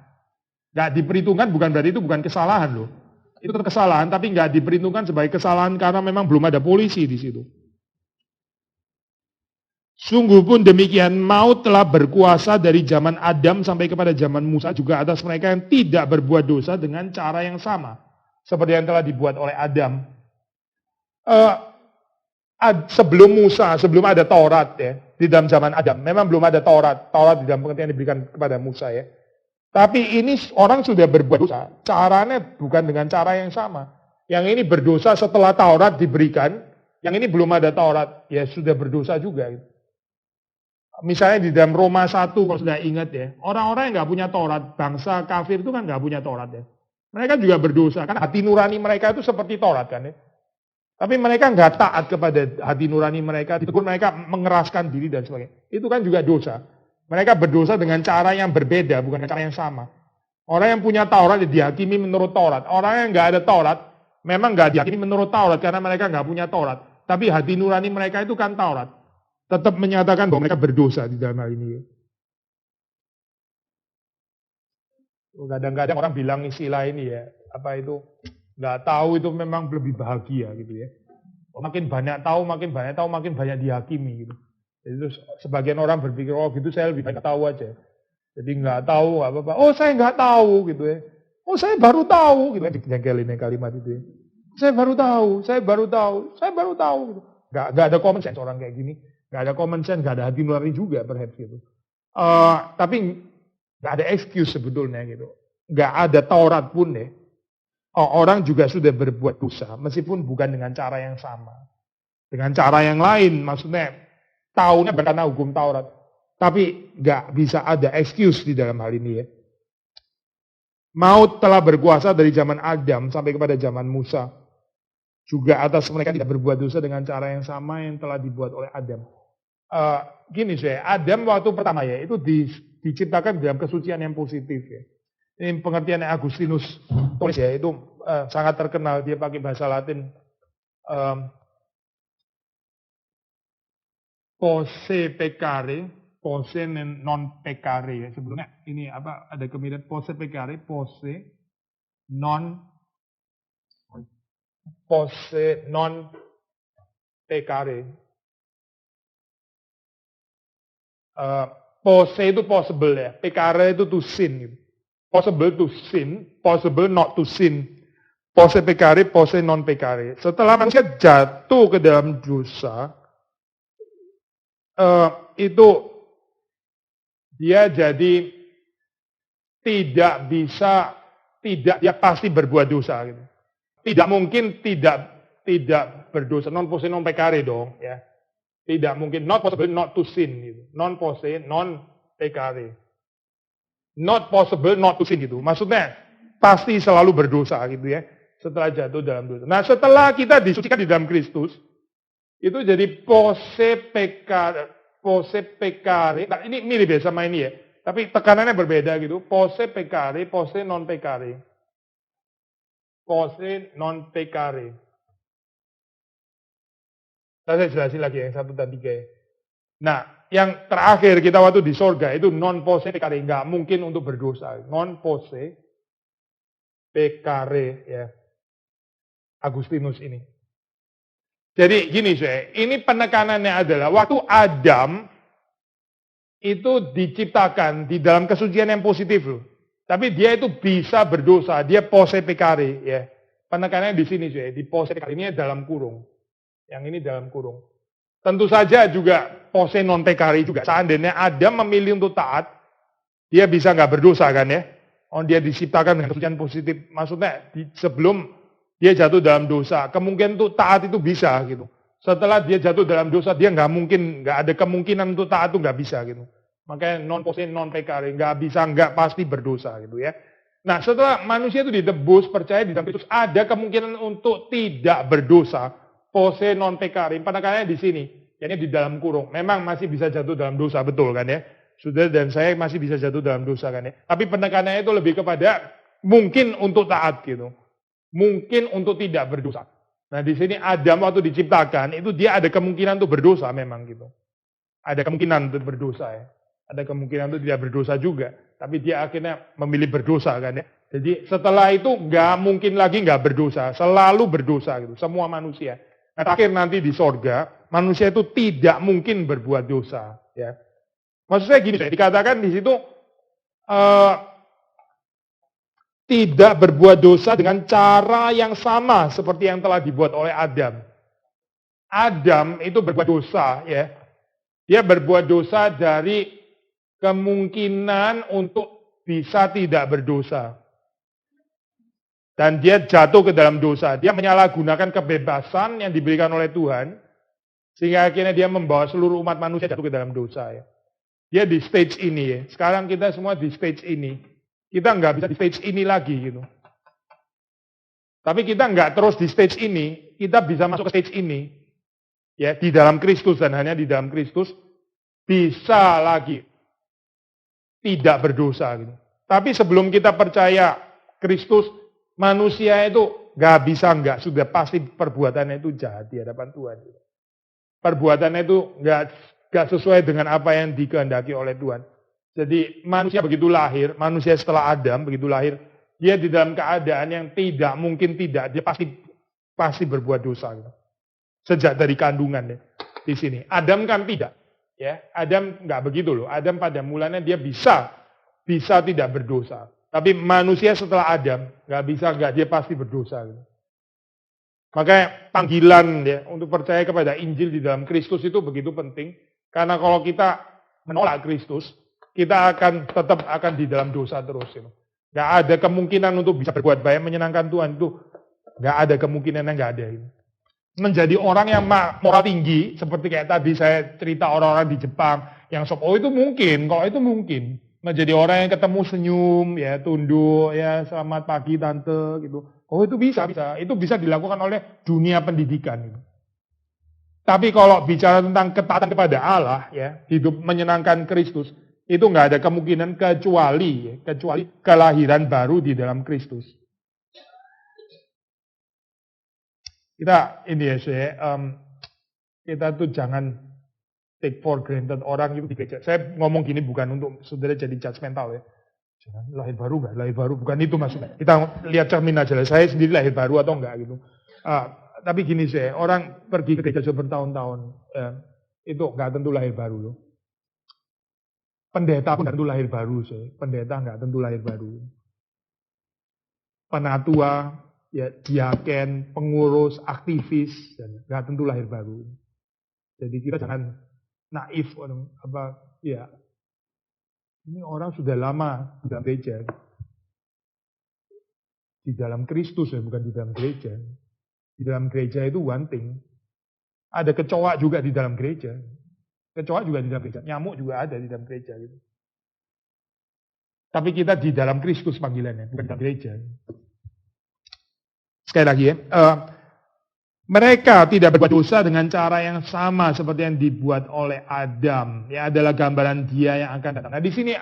Nggak diperhitungkan bukan berarti itu bukan kesalahan loh. Itu tetap kesalahan, tapi nggak diperhitungkan sebagai kesalahan karena memang belum ada polisi di situ. Sungguh pun demikian, maut telah berkuasa dari zaman Adam sampai kepada zaman Musa juga atas mereka yang tidak berbuat dosa dengan cara yang sama. Seperti yang telah dibuat oleh Adam. Sebelum Musa, sebelum ada Taurat ya, di dalam zaman Adam. Memang belum ada Taurat. Taurat di dalam pengertian diberikan kepada Musa ya. Tapi ini orang sudah berbuat dosa. Caranya bukan dengan cara yang sama. Yang ini berdosa setelah Taurat diberikan. Yang ini belum ada Taurat. Ya sudah berdosa juga gitu. Misalnya di dalam Roma 1 kalau sudah ingat ya, orang-orang yang nggak punya Taurat, bangsa kafir itu kan nggak punya Taurat ya. Mereka juga berdosa, kan hati nurani mereka itu seperti Taurat kan ya. Tapi mereka nggak taat kepada hati nurani mereka, ditegur mereka mengeraskan diri dan sebagainya. Itu kan juga dosa. Mereka berdosa dengan cara yang berbeda, bukan dengan cara yang sama. Orang yang punya Taurat dihakimi menurut Taurat. Orang yang nggak ada Taurat, memang nggak dihakimi menurut Taurat karena mereka nggak punya Taurat. Tapi hati nurani mereka itu kan Taurat. Tetap menyatakan bahwa mereka berdosa di dalam hal ini. Kadang-kadang orang bilang istilah ini ya, apa itu, nggak tahu itu memang lebih bahagia gitu ya. Makin banyak tahu, makin banyak dihakimi gitu. Jadi terus sebagian orang berpikir, oh gitu saya lebih banyak tahu aja. Jadi nggak tahu, nggak apa-apa. Oh saya nggak tahu gitu ya. Oh saya baru tahu gitu. Dijengkelin kalimat itu ya. Saya baru tahu. Gitu. Nggak ada common sense orang kayak gini. Nggak ada common sense, nggak ada hati nurani juga perhaps gitu. Tapi nggak ada excuse sebetulnya gitu. Nggak ada Taurat pun ya. Orang juga sudah berbuat dosa, meskipun bukan dengan cara yang sama. Dengan cara yang lain, maksudnya tahunya bukan karena hukum Taurat. Tapi nggak bisa ada excuse di dalam hal ini ya. Maut telah berkuasa dari zaman Adam sampai kepada zaman Musa. Juga atas mereka tidak berbuat dosa dengan cara yang sama yang telah dibuat oleh Adam. Gini saya, Adam waktu pertama ya, itu diciptakan dalam kesucian yang positif ya. Ini pengertian Agustinus tulis ya, itu sangat terkenal, dia pakai bahasa Latin. Posse peccare, posse non peccare ya. Sebelumnya ini apa, ada kemiripan posse peccare, posse non peccare. Posse itu possible ya, peccare itu to sin gitu. Possible to sin, possible not to sin. Posse peccare, posse non peccare. Setelah manusia jatuh ke dalam dosa, itu dia jadi tidak bisa, dia pasti berbuat dosa gitu. Tidak mungkin tidak berdosa, non posse non peccare dong ya. Tidak mungkin, not possible not to sin gitu. Non posse non peccare. Not possible not to sin gitu. Maksudnya pasti selalu berdosa gitu ya. Setelah jatuh dalam dosa. Nah setelah kita disucikan di dalam Kristus, itu jadi posse peccare. Nah, ini mirip ya sama ini ya. Tapi tekanannya berbeda gitu. Posse peccare, posse non peccare. Posse non peccare. Saya jelasin lagi yang 1 dan 3 ya. Nah, yang terakhir kita waktu di sorga itu non posse peccare, nggak mungkin untuk berdosa. Non posse peccare ya. Agustinus ini. Jadi gini saya, ini penekanannya adalah waktu Adam itu diciptakan di dalam kesucian yang positif loh. Tapi dia itu bisa berdosa, dia posse peccare ya. Penekanannya di sini saya, di posse peccare ini dalam kurung. Yang ini dalam kurung. Tentu saja juga posse non peccare juga. Seandainya Adam memilih untuk taat, dia bisa nggak berdosa kan ya. Dia diciptakan dengan kesucian positif. Maksudnya sebelum dia jatuh dalam dosa, kemungkinan untuk taat itu bisa gitu. Setelah dia jatuh dalam dosa, dia nggak ada kemungkinan untuk taat itu nggak bisa gitu. Makanya non posse non peccare, nggak pasti berdosa gitu ya. Nah setelah manusia itu ditebus, percaya di dalam Kristus, ada kemungkinan untuk tidak berdosa. Posse non peccare, penekanannya di sini, yakni di dalam kurung. Memang masih bisa jatuh dalam dosa, betul kan ya? Saudara dan saya masih bisa jatuh dalam dosa kan ya? Tapi penekanannya itu lebih kepada mungkin untuk taat gitu. Mungkin untuk tidak berdosa. Nah di sini Adam waktu diciptakan, itu dia ada kemungkinan untuk berdosa memang gitu. Ada kemungkinan untuk berdosa ya. Ada kemungkinan untuk tidak berdosa juga. Tapi dia akhirnya memilih berdosa kan ya. Jadi setelah itu nggak mungkin lagi nggak berdosa. Selalu berdosa gitu, semua manusia. Nah, terakhir nanti di sorga, manusia itu tidak mungkin berbuat dosa. Ya. Maksud saya gini, dikatakan di situ tidak berbuat dosa dengan cara yang sama seperti yang telah dibuat oleh Adam. Adam itu berbuat dosa, ya. Dia berbuat dosa dari kemungkinan untuk bisa tidak berdosa. Dan dia jatuh ke dalam dosa. Dia menyalahgunakan kebebasan yang diberikan oleh Tuhan. Sehingga akhirnya dia membawa seluruh umat manusia jatuh ke dalam dosa. Ya. Dia di stage ini. Ya. Sekarang kita semua di stage ini. Kita nggak bisa di stage ini lagi. Gitu. Tapi kita nggak terus di stage ini. kita bisa masuk ke stage ini, ya, di dalam Kristus dan hanya di dalam Kristus bisa lagi tidak berdosa gitu. Tapi sebelum kita percaya Kristus, manusia itu nggak sudah pasti perbuatannya itu jahat di hadapan Tuhan. Perbuatannya itu nggak sesuai dengan apa yang dikehendaki oleh Tuhan. Jadi manusia begitu lahir, manusia setelah Adam begitu lahir, dia di dalam keadaan yang tidak mungkin tidak, dia pasti berbuat dosa. Gitu. Sejak dari kandungan ya, di sini. Adam kan tidak, ya. Adam nggak begitu loh. Adam pada mulanya dia bisa tidak berdosa. Tapi manusia setelah Adam dia pasti berdosa. Gitu. Makanya panggilan ya untuk percaya kepada Injil di dalam Kristus itu begitu penting. Karena kalau kita menolak Kristus, kita tetap akan di dalam dosa terus. Gitu. Gak ada kemungkinan untuk bisa berbuat baik menyenangkan Tuhan itu. Gak ada kemungkinannya, gak ada. Gitu. Menjadi orang yang moral tinggi, seperti kayak tadi saya cerita orang-orang di Jepang yang itu mungkin, kalau itu mungkin. Menjadi orang yang ketemu senyum, ya tunduk, ya selamat pagi tante, gitu. Oh itu bisa. Itu bisa dilakukan oleh dunia pendidikan. Gitu. Tapi kalau bicara tentang ketaatan kepada Allah, ya hidup menyenangkan Kristus, itu nggak ada kemungkinan kecuali kelahiran baru di dalam Kristus. Kita kita tuh jangan take for granted orang itu di gereja. Saya ngomong gini bukan untuk saudara jadi judgmental ya. Jangan lahir baru nggak? Lahir baru bukan itu maksudnya. Kita lihat cermin aja lah. Saya sendiri lahir baru atau enggak gitu. Tapi gini orang pergi ke gereja sudah bertahun-tahun, itu nggak tentu lahir baru loh. Pendeta pun nggak tentu lahir baru Pendeta nggak tentu lahir baru. Penatua, ya diaken, pengurus, aktivis, nggak tentu lahir baru. Jadi kita jangan naif ini orang sudah lama di dalam gereja. Di dalam Kristus ya, bukan di dalam gereja. Di dalam gereja itu one thing. Ada kecoa juga di dalam gereja. Kecoa juga di dalam gereja. Nyamuk juga ada di dalam gereja. Gitu. Tapi kita di dalam Kristus panggilannya, bukan di dalam gereja. Sekali lagi ya. Mereka tidak berbuat dosa dengan cara yang sama seperti yang dibuat oleh Adam. Ya adalah gambaran dia yang akan datang. Nah di sini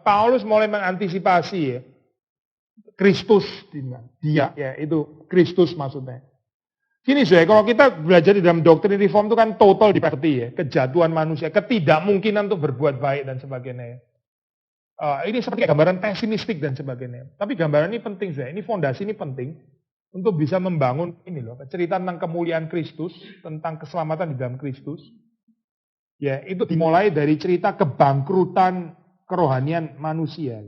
Paulus mulai mengantisipasi ya. Kristus, dia ya itu Kristus maksudnya. Gini kalau kita belajar di dalam doktrin reform itu kan total liberty ya. Kejatuhan manusia, ketidakmungkinan untuk berbuat baik dan sebagainya. Ini seperti gambaran pesimistik dan sebagainya. Tapi gambaran ini penting ini fondasi ini penting. Untuk bisa membangun cerita tentang kemuliaan Kristus, tentang keselamatan di dalam Kristus. Ya, itu dimulai dari cerita kebangkrutan kerohanian manusia.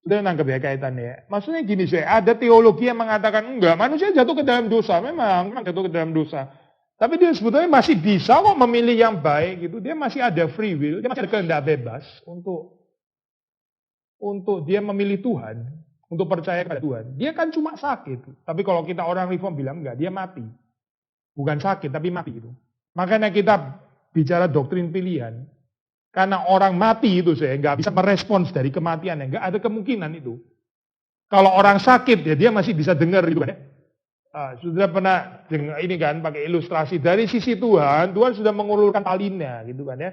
Sudah nangkep ya kaitannya. Maksudnya gini ada teologi yang mengatakan enggak, manusia jatuh ke dalam dosa, memang jatuh ke dalam dosa. Tapi dia sebetulnya masih bisa kok memilih yang baik gitu. Dia masih ada free will, dia masih ada kehendak bebas untuk dia memilih Tuhan. Untuk percaya kepada Tuhan. Dia kan cuma sakit. Tapi kalau kita orang reform bilang enggak, dia mati. Bukan sakit, tapi mati itu. Makanya kita bicara doktrin pilihan. Karena orang mati itu nggak bisa merespons dari kematiannya. Nggak ada kemungkinan itu. Kalau orang sakit, ya dia masih bisa dengar gitu kan. Sudah pernah dengar ini kan pakai ilustrasi. Dari sisi Tuhan sudah mengulurkan talinya gitu kan ya.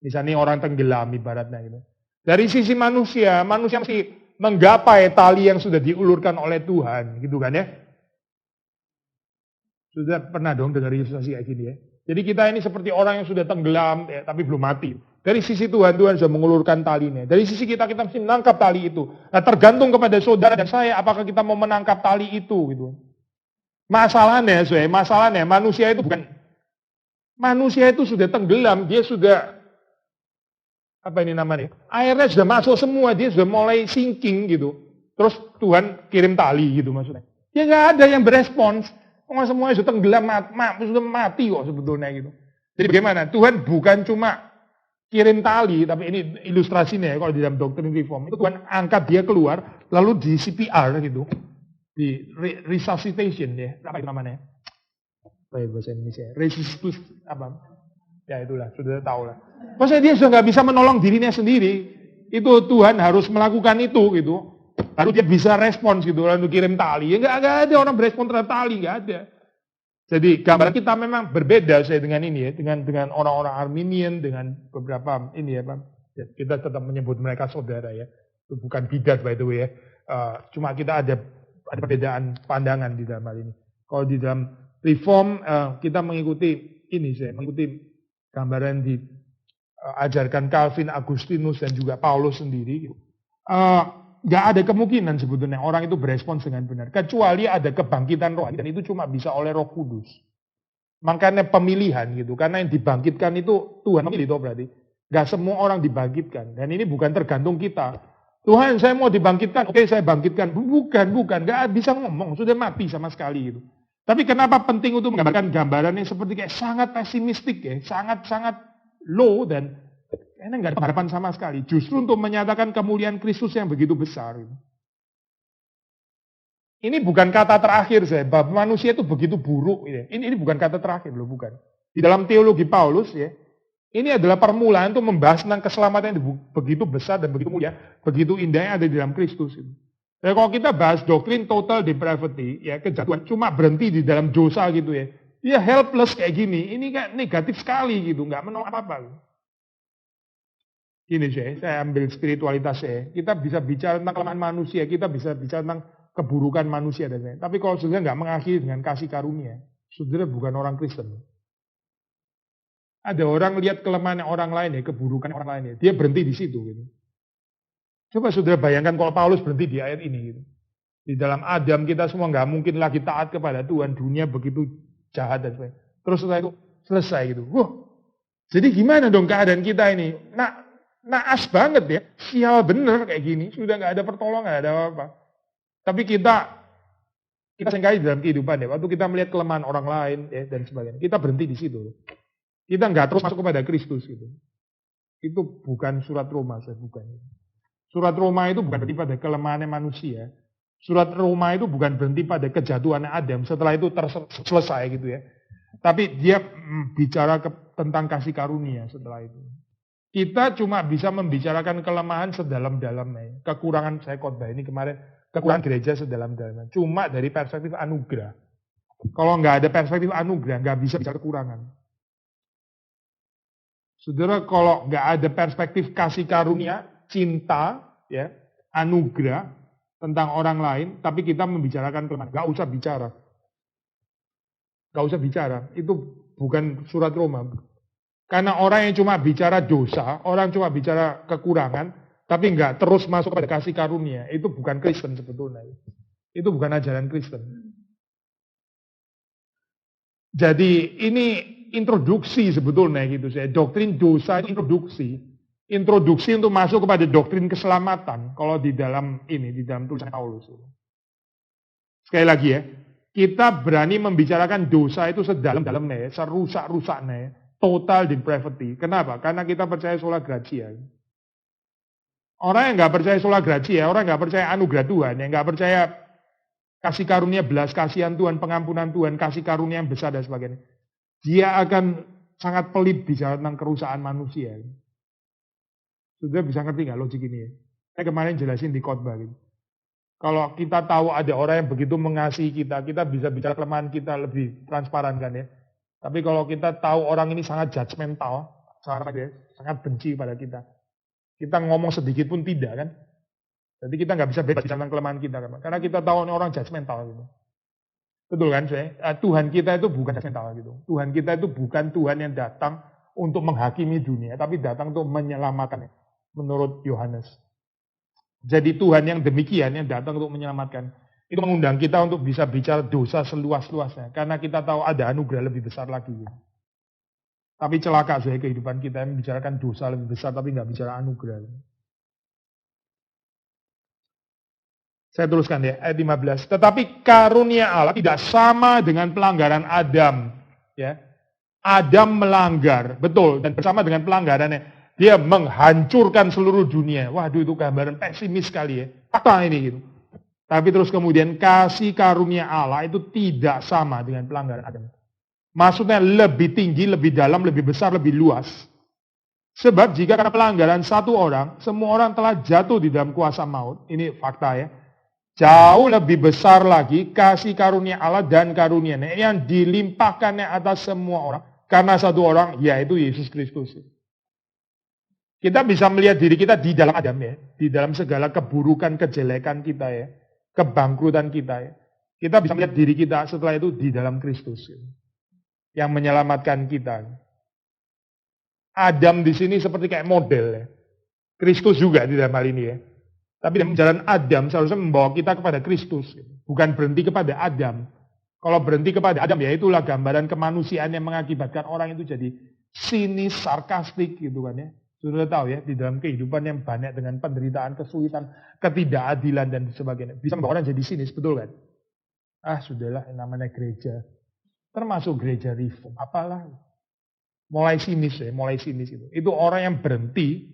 Misalnya orang tenggelam ibaratnya gitu. Dari sisi manusia masih menggapai tali yang sudah diulurkan oleh Tuhan, gitu kan ya. Sudah pernah dong dengar ilustrasi kayak gini ya. Jadi kita ini seperti orang yang sudah tenggelam, ya, tapi belum mati. Dari sisi Tuhan sudah mengulurkan talinya. Dari sisi kita mesti menangkap tali itu. Nah tergantung kepada saudara dan saya, apakah kita mau menangkap tali itu, gitu. Masalahnya manusia itu sudah tenggelam, dia sudah airnya sudah masuk semua, dia sudah mulai sinking gitu. Terus Tuhan kirim tali gitu maksudnya. Ya nggak ada yang berespons. Semuanya sudah tenggelam, sudah mati kok sebetulnya gitu. Jadi bagaimana? Tuhan bukan cuma kirim tali, tapi ini ilustrasinya ya, kalau di dalam doktrin reform. Itu Tuhan angkat dia keluar, lalu di CPR gitu. Di resuscitation ya, apa itu namanya? Apa ya bahasa Indonesia? Resistus apa? Ya itulah, sudah tahu lah. Maksudnya dia sudah nggak bisa menolong dirinya sendiri. Itu Tuhan harus melakukan itu gitu. baru dia bisa respons gitu, lalu kirim tali. Ya nggak ada orang berespon terhadap tali, nggak ada. Jadi gambaran kita memang berbeda saya dengan ini ya, dengan orang-orang Arminian, dengan beberapa ini ya Pak. Ya, kita tetap menyebut mereka saudara ya. Itu bukan bidat by the way ya. Cuma kita ada perbedaan pandangan di dalam hal ini. Kalau di dalam Reform kita mengikuti ini saya mengikuti gambaran diajarkan Calvin, Agustinus dan juga Paulus sendiri. Nggak ada kemungkinan sebetulnya orang itu berespons dengan benar. Kecuali ada kebangkitan roh. Dan itu cuma bisa oleh Roh Kudus. Makanya pemilihan gitu. Karena yang dibangkitkan itu Tuhan memilih itu berarti. Nggak semua orang dibangkitkan. Dan ini bukan tergantung kita. Tuhan saya mau dibangkitkan. Oke saya bangkitkan. Bukan. Nggak bisa ngomong. Sudah mati sama sekali gitu. Tapi kenapa penting untuk menggambarkan gambarannya seperti kayak sangat pesimistik ya. Sangat low dan ini nggak ada harapan sama sekali. Justru untuk menyatakan kemuliaan Kristus yang begitu besar. Ini bukan kata terakhir saya. Bahwa manusia itu begitu buruk. Ya. Ini bukan kata terakhir loh, bukan. Di dalam teologi Paulus ya. Ini adalah permulaan untuk membahas tentang keselamatan yang begitu besar dan begitu mulia. Begitu indah yang ada di dalam Kristus. Ya, kalau kita bahas doktrin total depravity, ya kejatuhan cuma berhenti di dalam dosa gitu ya. Dia helpless kayak gini. Ini kan negatif sekali gitu. Nggak menolong apa-apa. Gini saya ambil spiritualitas saya. Kita bisa bicara tentang kelemahan manusia, kita bisa bicara tentang keburukan manusia dan lain. Tapi kalau saudara nggak mengakhiri dengan kasih karunia, saudara bukan orang Kristen. Ada orang lihat kelemahan orang lain ya, keburukan orang lain ya, dia berhenti di situ. Gitu. Coba saudara bayangkan kalau Paulus berhenti di ayat ini. Gitu. Di dalam Adam kita semua nggak mungkin lagi taat kepada Tuhan, dunia begitu jahat dan sebagainya. Terus setelah itu selesai gitu. Wah, jadi gimana dong keadaan kita ini? Naas banget ya, sial bener kayak gini, sudah nggak ada pertolongan, nggak ada apa-apa. Tapi kita seringkali dalam kehidupan ya, waktu kita melihat kelemahan orang lain ya, dan sebagainya, kita berhenti di situ. Kita nggak terus masuk kepada Kristus gitu. Itu bukan surat Roma, saya bukan. Surat Roma itu bukan berhenti pada kelemahannya manusia. Surat Roma itu bukan berhenti pada kejatuhan Adam, setelah itu selesai gitu ya. Tapi dia bicara tentang kasih karunia setelah itu. Kita cuma bisa membicarakan kelemahan sedalam-dalamnya. Kekurangan saya khotbah ini kemarin, kekurangan gereja sedalam-dalamnya. Cuma dari perspektif anugerah. Kalau nggak ada perspektif anugerah, nggak bisa bicara kekurangan. Saudara, kalau nggak ada perspektif kasih karunia, cinta, ya, anugerah tentang orang lain, tapi kita membicarakan kelemahan, nggak usah bicara. Nggak usah bicara. Itu bukan surat Roma. Karena orang yang cuma bicara dosa, orang cuma bicara kekurangan, tapi nggak terus masuk pada kasih karunia, itu bukan Kristen sebetulnya. Itu bukan ajaran Kristen. Jadi ini introduksi sebetulnya gitu saya. Doktrin dosa itu introduksi. Introduksi untuk masuk kepada doktrin keselamatan. Kalau di dalam tulisan Paulus. Sekali lagi ya, kita berani membicarakan dosa itu sedalam-dalamnya, serusak-rusaknya. Total depravity. Kenapa? Karena kita percaya sola gratia. Orang yang nggak percaya sola gratia, orang yang nggak percaya anugerah Tuhan, yang nggak percaya kasih karunia belas kasihan Tuhan, pengampunan Tuhan, kasih karunia yang besar dan sebagainya, dia akan sangat pelit bicara tentang kerusakan manusia. Sudah bisa ngerti nggak logik ini ya? Saya kemarin jelasin di khotbah gitu. Kalau kita tahu ada orang yang begitu mengasihi kita, kita bisa bicara kelemahan kita lebih transparan kan ya. Tapi kalau kita tahu orang ini sangat judgmental, sangat benci pada kita ngomong sedikit pun tidak kan. Jadi kita nggak bisa bebas tentang kelemahan kita kan. Karena kita tahu orang judgmental gitu. Betul kan saya? Tuhan kita itu bukan judgmental gitu. Tuhan kita itu bukan Tuhan yang datang untuk menghakimi dunia, tapi datang untuk menyelamatkan. Menurut Yohanes. Jadi Tuhan yang demikian yang datang untuk menyelamatkan. Itu mengundang kita untuk bisa bicara dosa seluas-luasnya. Karena kita tahu ada anugerah lebih besar lagi. Tapi celaka saya kehidupan kita yang membicarakan dosa lebih besar tapi nggak bicara anugerah. Saya teruskan ya, ayat 15. Tetapi karunia Allah tidak sama dengan pelanggaran Adam. Ya. Adam melanggar, betul. Dan bersama dengan pelanggarannya, dia menghancurkan seluruh dunia. Waduh, itu gambaran pesimis sekali ya. Apa ini gitu? Tapi terus kemudian kasih karunia Allah itu tidak sama dengan pelanggaran Adam. Maksudnya lebih tinggi, lebih dalam, lebih besar, lebih luas. Sebab jika karena pelanggaran satu orang, semua orang telah jatuh di dalam kuasa maut. Ini fakta ya. Jauh lebih besar lagi kasih karunia Allah dan karunia-Nya yang dilimpahkannya atas semua orang. Karena satu orang, yaitu Yesus Kristus. Kita bisa melihat diri kita di dalam Adam ya. Di dalam segala keburukan, kejelekan kita ya. Kebangkrutan kita ya. Kita bisa melihat diri kita setelah itu di dalam Kristus. Ya. Yang menyelamatkan kita. Adam di sini seperti kayak model ya. Kristus juga di dalam hal ini ya. Tapi dalam jalan Adam seharusnya membawa kita kepada Kristus. Bukan berhenti kepada Adam. Kalau berhenti kepada Adam ya itulah gambaran kemanusiaan yang mengakibatkan orang itu jadi sinis, sarkastik gitu kan ya. Sudah tahu ya, di dalam kehidupan yang banyak dengan penderitaan, kesulitan, ketidakadilan dan sebagainya. Bisa membawa orang jadi sinis, betul kan? Ah sudahlah, yang namanya gereja. Termasuk gereja reform, apalah. Mulai sinis ya, mulai sinis itu. Itu orang yang berhenti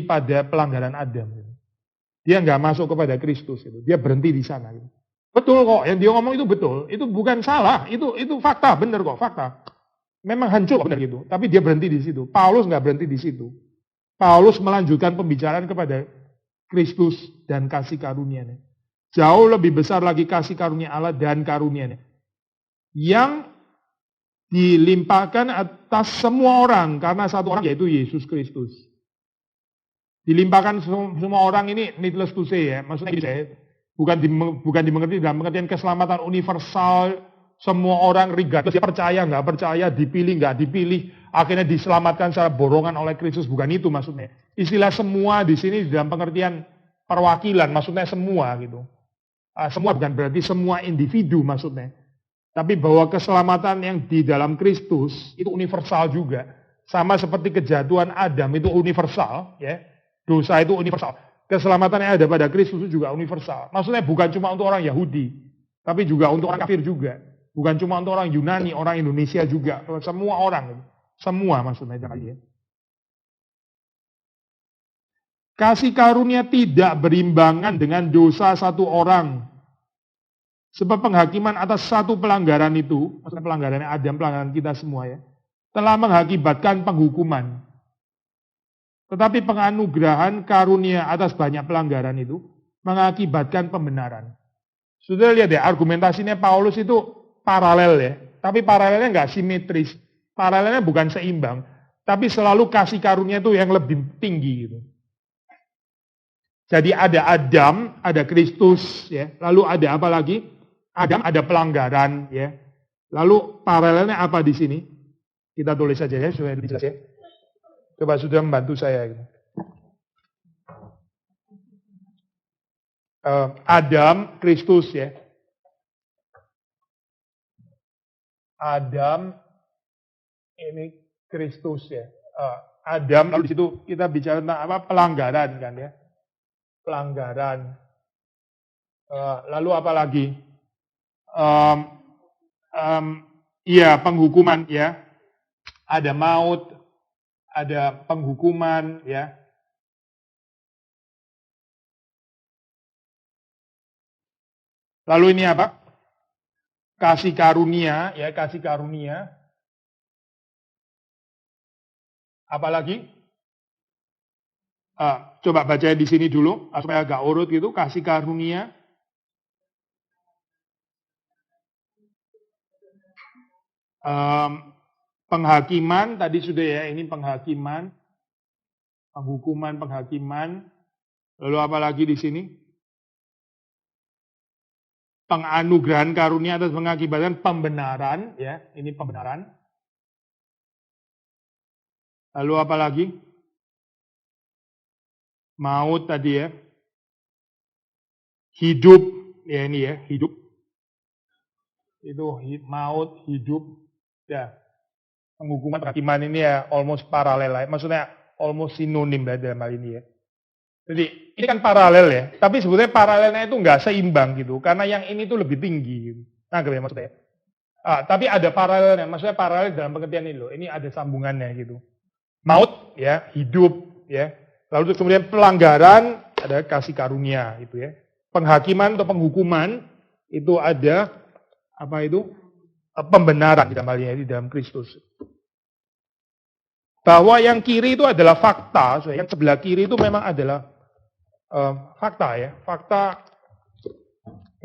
pada pelanggaran Adam. Gitu. Dia nggak masuk kepada Kristus. Gitu. Dia berhenti di sana. Gitu. Betul kok, yang dia ngomong itu betul. Itu bukan salah, itu fakta, benar kok, fakta. Memang hancur benar gitu, tapi dia berhenti di situ. Paulus nggak berhenti di situ. Paulus melanjutkan pembicaraan kepada Kristus dan kasih karunia-Nya. Jauh lebih besar lagi kasih karunia Allah dan karunia-Nya. Yang dilimpahkan atas semua orang karena satu orang yaitu Yesus Kristus. Dilimpahkan semua orang ini needless to say ya, maksudnya gitu ya. Bukan dimengerti dalam pengertian keselamatan universal. Semua orang regardless dia percaya, nggak percaya, dipilih, nggak dipilih, akhirnya diselamatkan secara borongan oleh Kristus. Bukan itu maksudnya. Istilah semua di sini dalam pengertian perwakilan, maksudnya semua gitu. Semua bukan berarti semua individu maksudnya. Tapi bahwa keselamatan yang di dalam Kristus itu universal juga. Sama seperti kejatuhan Adam itu universal, ya. Dosa itu universal. Keselamatan yang ada pada Kristus itu juga universal. Maksudnya bukan cuma untuk orang Yahudi, tapi juga untuk orang kafir juga. Bukan cuma untuk orang Yunani, orang Indonesia juga. Semua orang. Semua maksudnya. Ya. Kasih karunia tidak berimbangan dengan dosa satu orang. Sebab penghakiman atas satu pelanggaran itu, maksudnya pelanggaran Adam, pelanggaran kita semua ya, telah mengakibatkan penghukuman. Tetapi penganugerahan karunia atas banyak pelanggaran itu mengakibatkan pembenaran. Sudah lihat ya, argumentasinya Paulus itu paralel ya, tapi paralelnya nggak simetris, paralelnya bukan seimbang, tapi selalu kasih karunia itu yang lebih tinggi gitu. Jadi ada Adam, ada Kristus, ya, lalu ada apa lagi? Adam ada pelanggaran, ya. Lalu paralelnya apa di sini? Kita tulis saja ya, supaya lebih jelas ya. Coba sudah membantu saya. Gitu. Adam, Kristus ya. Adam, ini Kristus ya. Adam, lalu di situ kita bicara tentang apa? Pelanggaran kan ya. Pelanggaran. Lalu apa lagi? Iya, penghukuman ya. Ada maut, ada penghukuman ya. Lalu ini apa? Kasih karunia, ya kasih karunia. Apalagi? Coba baca di sini dulu, supaya agak urut gitu. Kasih karunia. Penghakiman, tadi sudah ya, ini penghakiman. Penghukuman, penghakiman. Lalu apa lagi di sini? Penganugerahan karunia atas mengakibatkan pembenaran, ya, ini pembenaran. Lalu apa lagi? Maut tadi ya. Hidup, ya ini ya, hidup. Itu maut, hidup, ya. Penghukuman, penghakiman ini ya almost paralel lah. Maksudnya almost sinonim lah dalam hal ini ya. Jadi ini kan paralel ya, tapi sebetulnya paralelnya itu nggak seimbang gitu, karena yang ini tuh lebih tinggi. Gitu. Nah, ya maksudnya. Tapi ada paralelnya, maksudnya paralel dalam pengertian ini loh. Ini ada sambungannya gitu. Maut ya, hidup ya. Lalu kemudian pelanggaran ada kasih karunia itu ya. Penghakiman atau penghukuman itu ada apa itu? Pembenaran di dalam hal ini di dalam Kristus. Bahwa yang kiri itu adalah fakta, yang sebelah kiri itu memang adalah fakta ya, fakta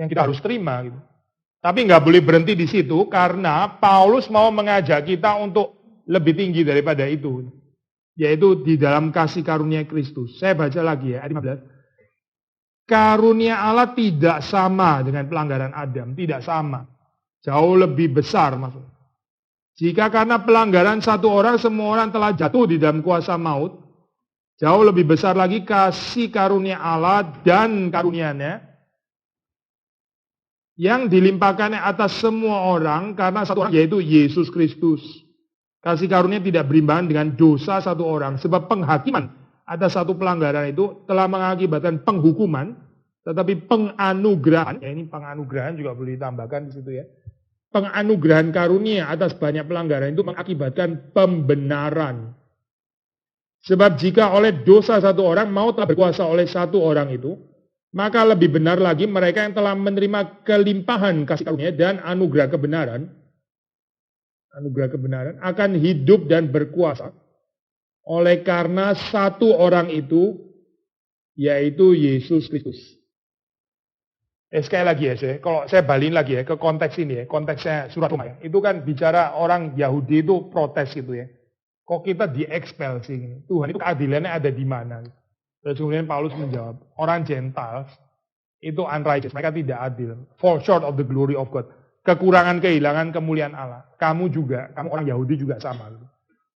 yang kita harus terima gitu. Tapi nggak boleh berhenti di situ karena Paulus mau mengajak kita untuk lebih tinggi daripada itu. Yaitu di dalam kasih karunia Kristus. Saya baca lagi ya, ayat 15. Karunia Allah tidak sama dengan pelanggaran Adam, tidak sama. Jauh lebih besar maksudnya. Jika karena pelanggaran satu orang, semua orang telah jatuh di dalam kuasa maut, jauh lebih besar lagi kasih karunia Allah dan karunia-Nya yang dilimpahkannya atas semua orang karena satu orang, yaitu Yesus Kristus. Kasih karunia tidak berimbangan dengan dosa satu orang, sebab penghakiman atas satu pelanggaran itu telah mengakibatkan penghukuman, tetapi penganugerahan, ya ini penganugerahan juga boleh ditambahkan di situ ya. Penganugerahan karunia atas banyak pelanggaran itu mengakibatkan pembenaran. Sebab jika oleh dosa satu orang maut telah berkuasa oleh satu orang itu, maka lebih benar lagi mereka yang telah menerima kelimpahan kasih karunia dan anugerah kebenaran akan hidup dan berkuasa oleh karena satu orang itu, yaitu Yesus Kristus. Sekali lagi ya, kalau saya balikin lagi ya ke konteks ini ya, konteksnya surat Roma ya. Itu kan bicara orang Yahudi itu protes gitu ya. Kok kita di-expel sih? Tuhan itu keadilannya ada di mana? Terus kemudian Paulus menjawab, orang Gentiles itu unrighteous, mereka tidak adil. Fall short of the glory of God. Kekurangan, kehilangan kemuliaan Allah. Kamu juga, kamu orang Yahudi juga sama.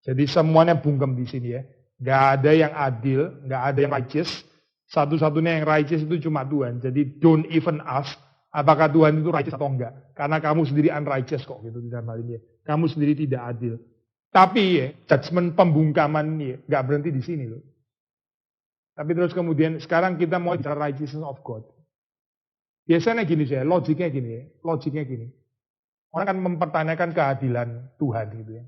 Jadi semuanya bungkem di sini ya. Gak ada yang adil, gak ada yang righteous. Satu-satunya yang righteous itu cuma Tuhan. Jadi don't even ask apakah Tuhan itu righteous atau enggak. Karena kamu sendiri unrighteous kok gitu di dalam hal ini. Kamu sendiri tidak adil. Tapi ya, judgment pembungkaman ini gak berhenti di sini loh. Tapi terus kemudian sekarang kita mau bicara righteousness of God. Biasanya gini saya, logiknya gini. Orang kan mempertanyakan keadilan Tuhan gitu ya.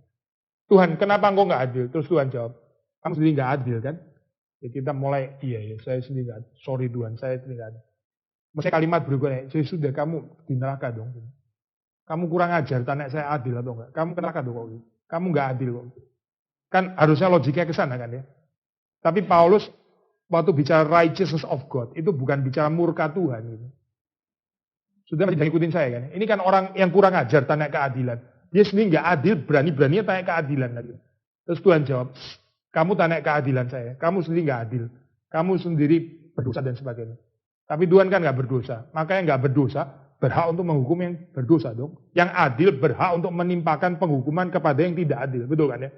Tuhan, kenapa engkau nggak adil? Terus Tuhan jawab, kamu sendiri nggak adil kan? Ya kita mulai, iya ya, saya sendiri nggak adil. Sorry Tuhan, saya sendiri nggak adil. Maksudnya kalimat berikutnya, sudah kamu di neraka dong. Kamu kurang ajar, tanya saya adil atau enggak? Kamu ke neraka dong kok. Kamu nggak adil kok. Kan harusnya logiknya ke sana kan ya. Tapi Paulus waktu bicara righteousness of God, itu bukan bicara murka Tuhan gitu. Sudah masih ikutin saya kan? Ini kan orang yang kurang ajar tanya keadilan. Dia sendiri nggak adil, berani-beraninya tanya keadilan lagi. Terus Tuhan jawab, kamu tanya keadilan saya, kamu sendiri nggak adil, kamu sendiri berdosa dan sebagainya. Tapi Tuhan kan nggak berdosa, makanya nggak berdosa berhak untuk menghukum yang berdosa dong. Yang adil berhak untuk menimpakan penghukuman kepada yang tidak adil, betul kan ya?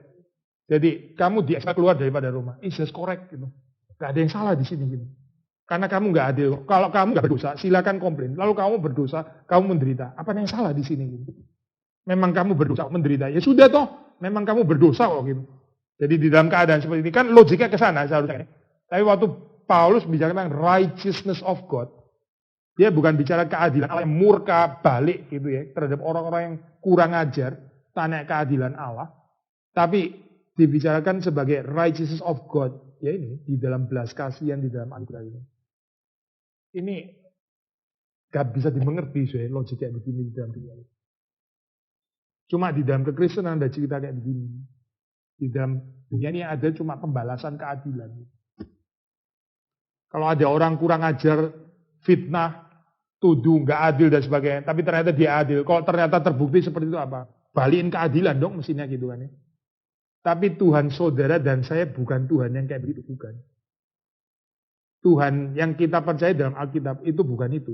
Jadi kamu diekspel keluar daripada Roma, it's just correct gitu. Gak ada yang salah di sini gitu. Karena kamu nggak adil. Kalau kamu nggak berdosa, silakan komplain. Lalu kamu berdosa, kamu menderita. Apa yang salah di sini? Gitu? Memang kamu berdosa, menderita. Ya sudah toh, memang kamu berdosa kok gitu. Jadi di dalam keadaan seperti ini kan logiknya ke sana seharusnya. Tapi waktu Paulus bicara tentang righteousness of God, dia bukan bicara keadilan Allah yang murka balik gitu ya terhadap orang-orang yang kurang ajar, tanya keadilan Allah. Tapi dibicarakan sebagai righteousness of God, ya ini di dalam belas kasihan di dalam anugerah ini. Ini gak bisa dimengerti saya logik kayak begini di dalam dunia ini. Cuma di dalam kekristenan ada cerita kayak begini. Di dalam dunia ini ada cuma pembalasan keadilan. Kalau ada orang kurang ajar, fitnah, tuduh, gak adil dan sebagainya, tapi ternyata dia adil. Kalau ternyata terbukti seperti itu apa? Balikin keadilan dong mestinya gitu kan ya. Tapi Tuhan saudara dan saya bukan Tuhan yang kayak begitu, bukan. Tuhan yang kita percaya dalam Alkitab itu bukan itu.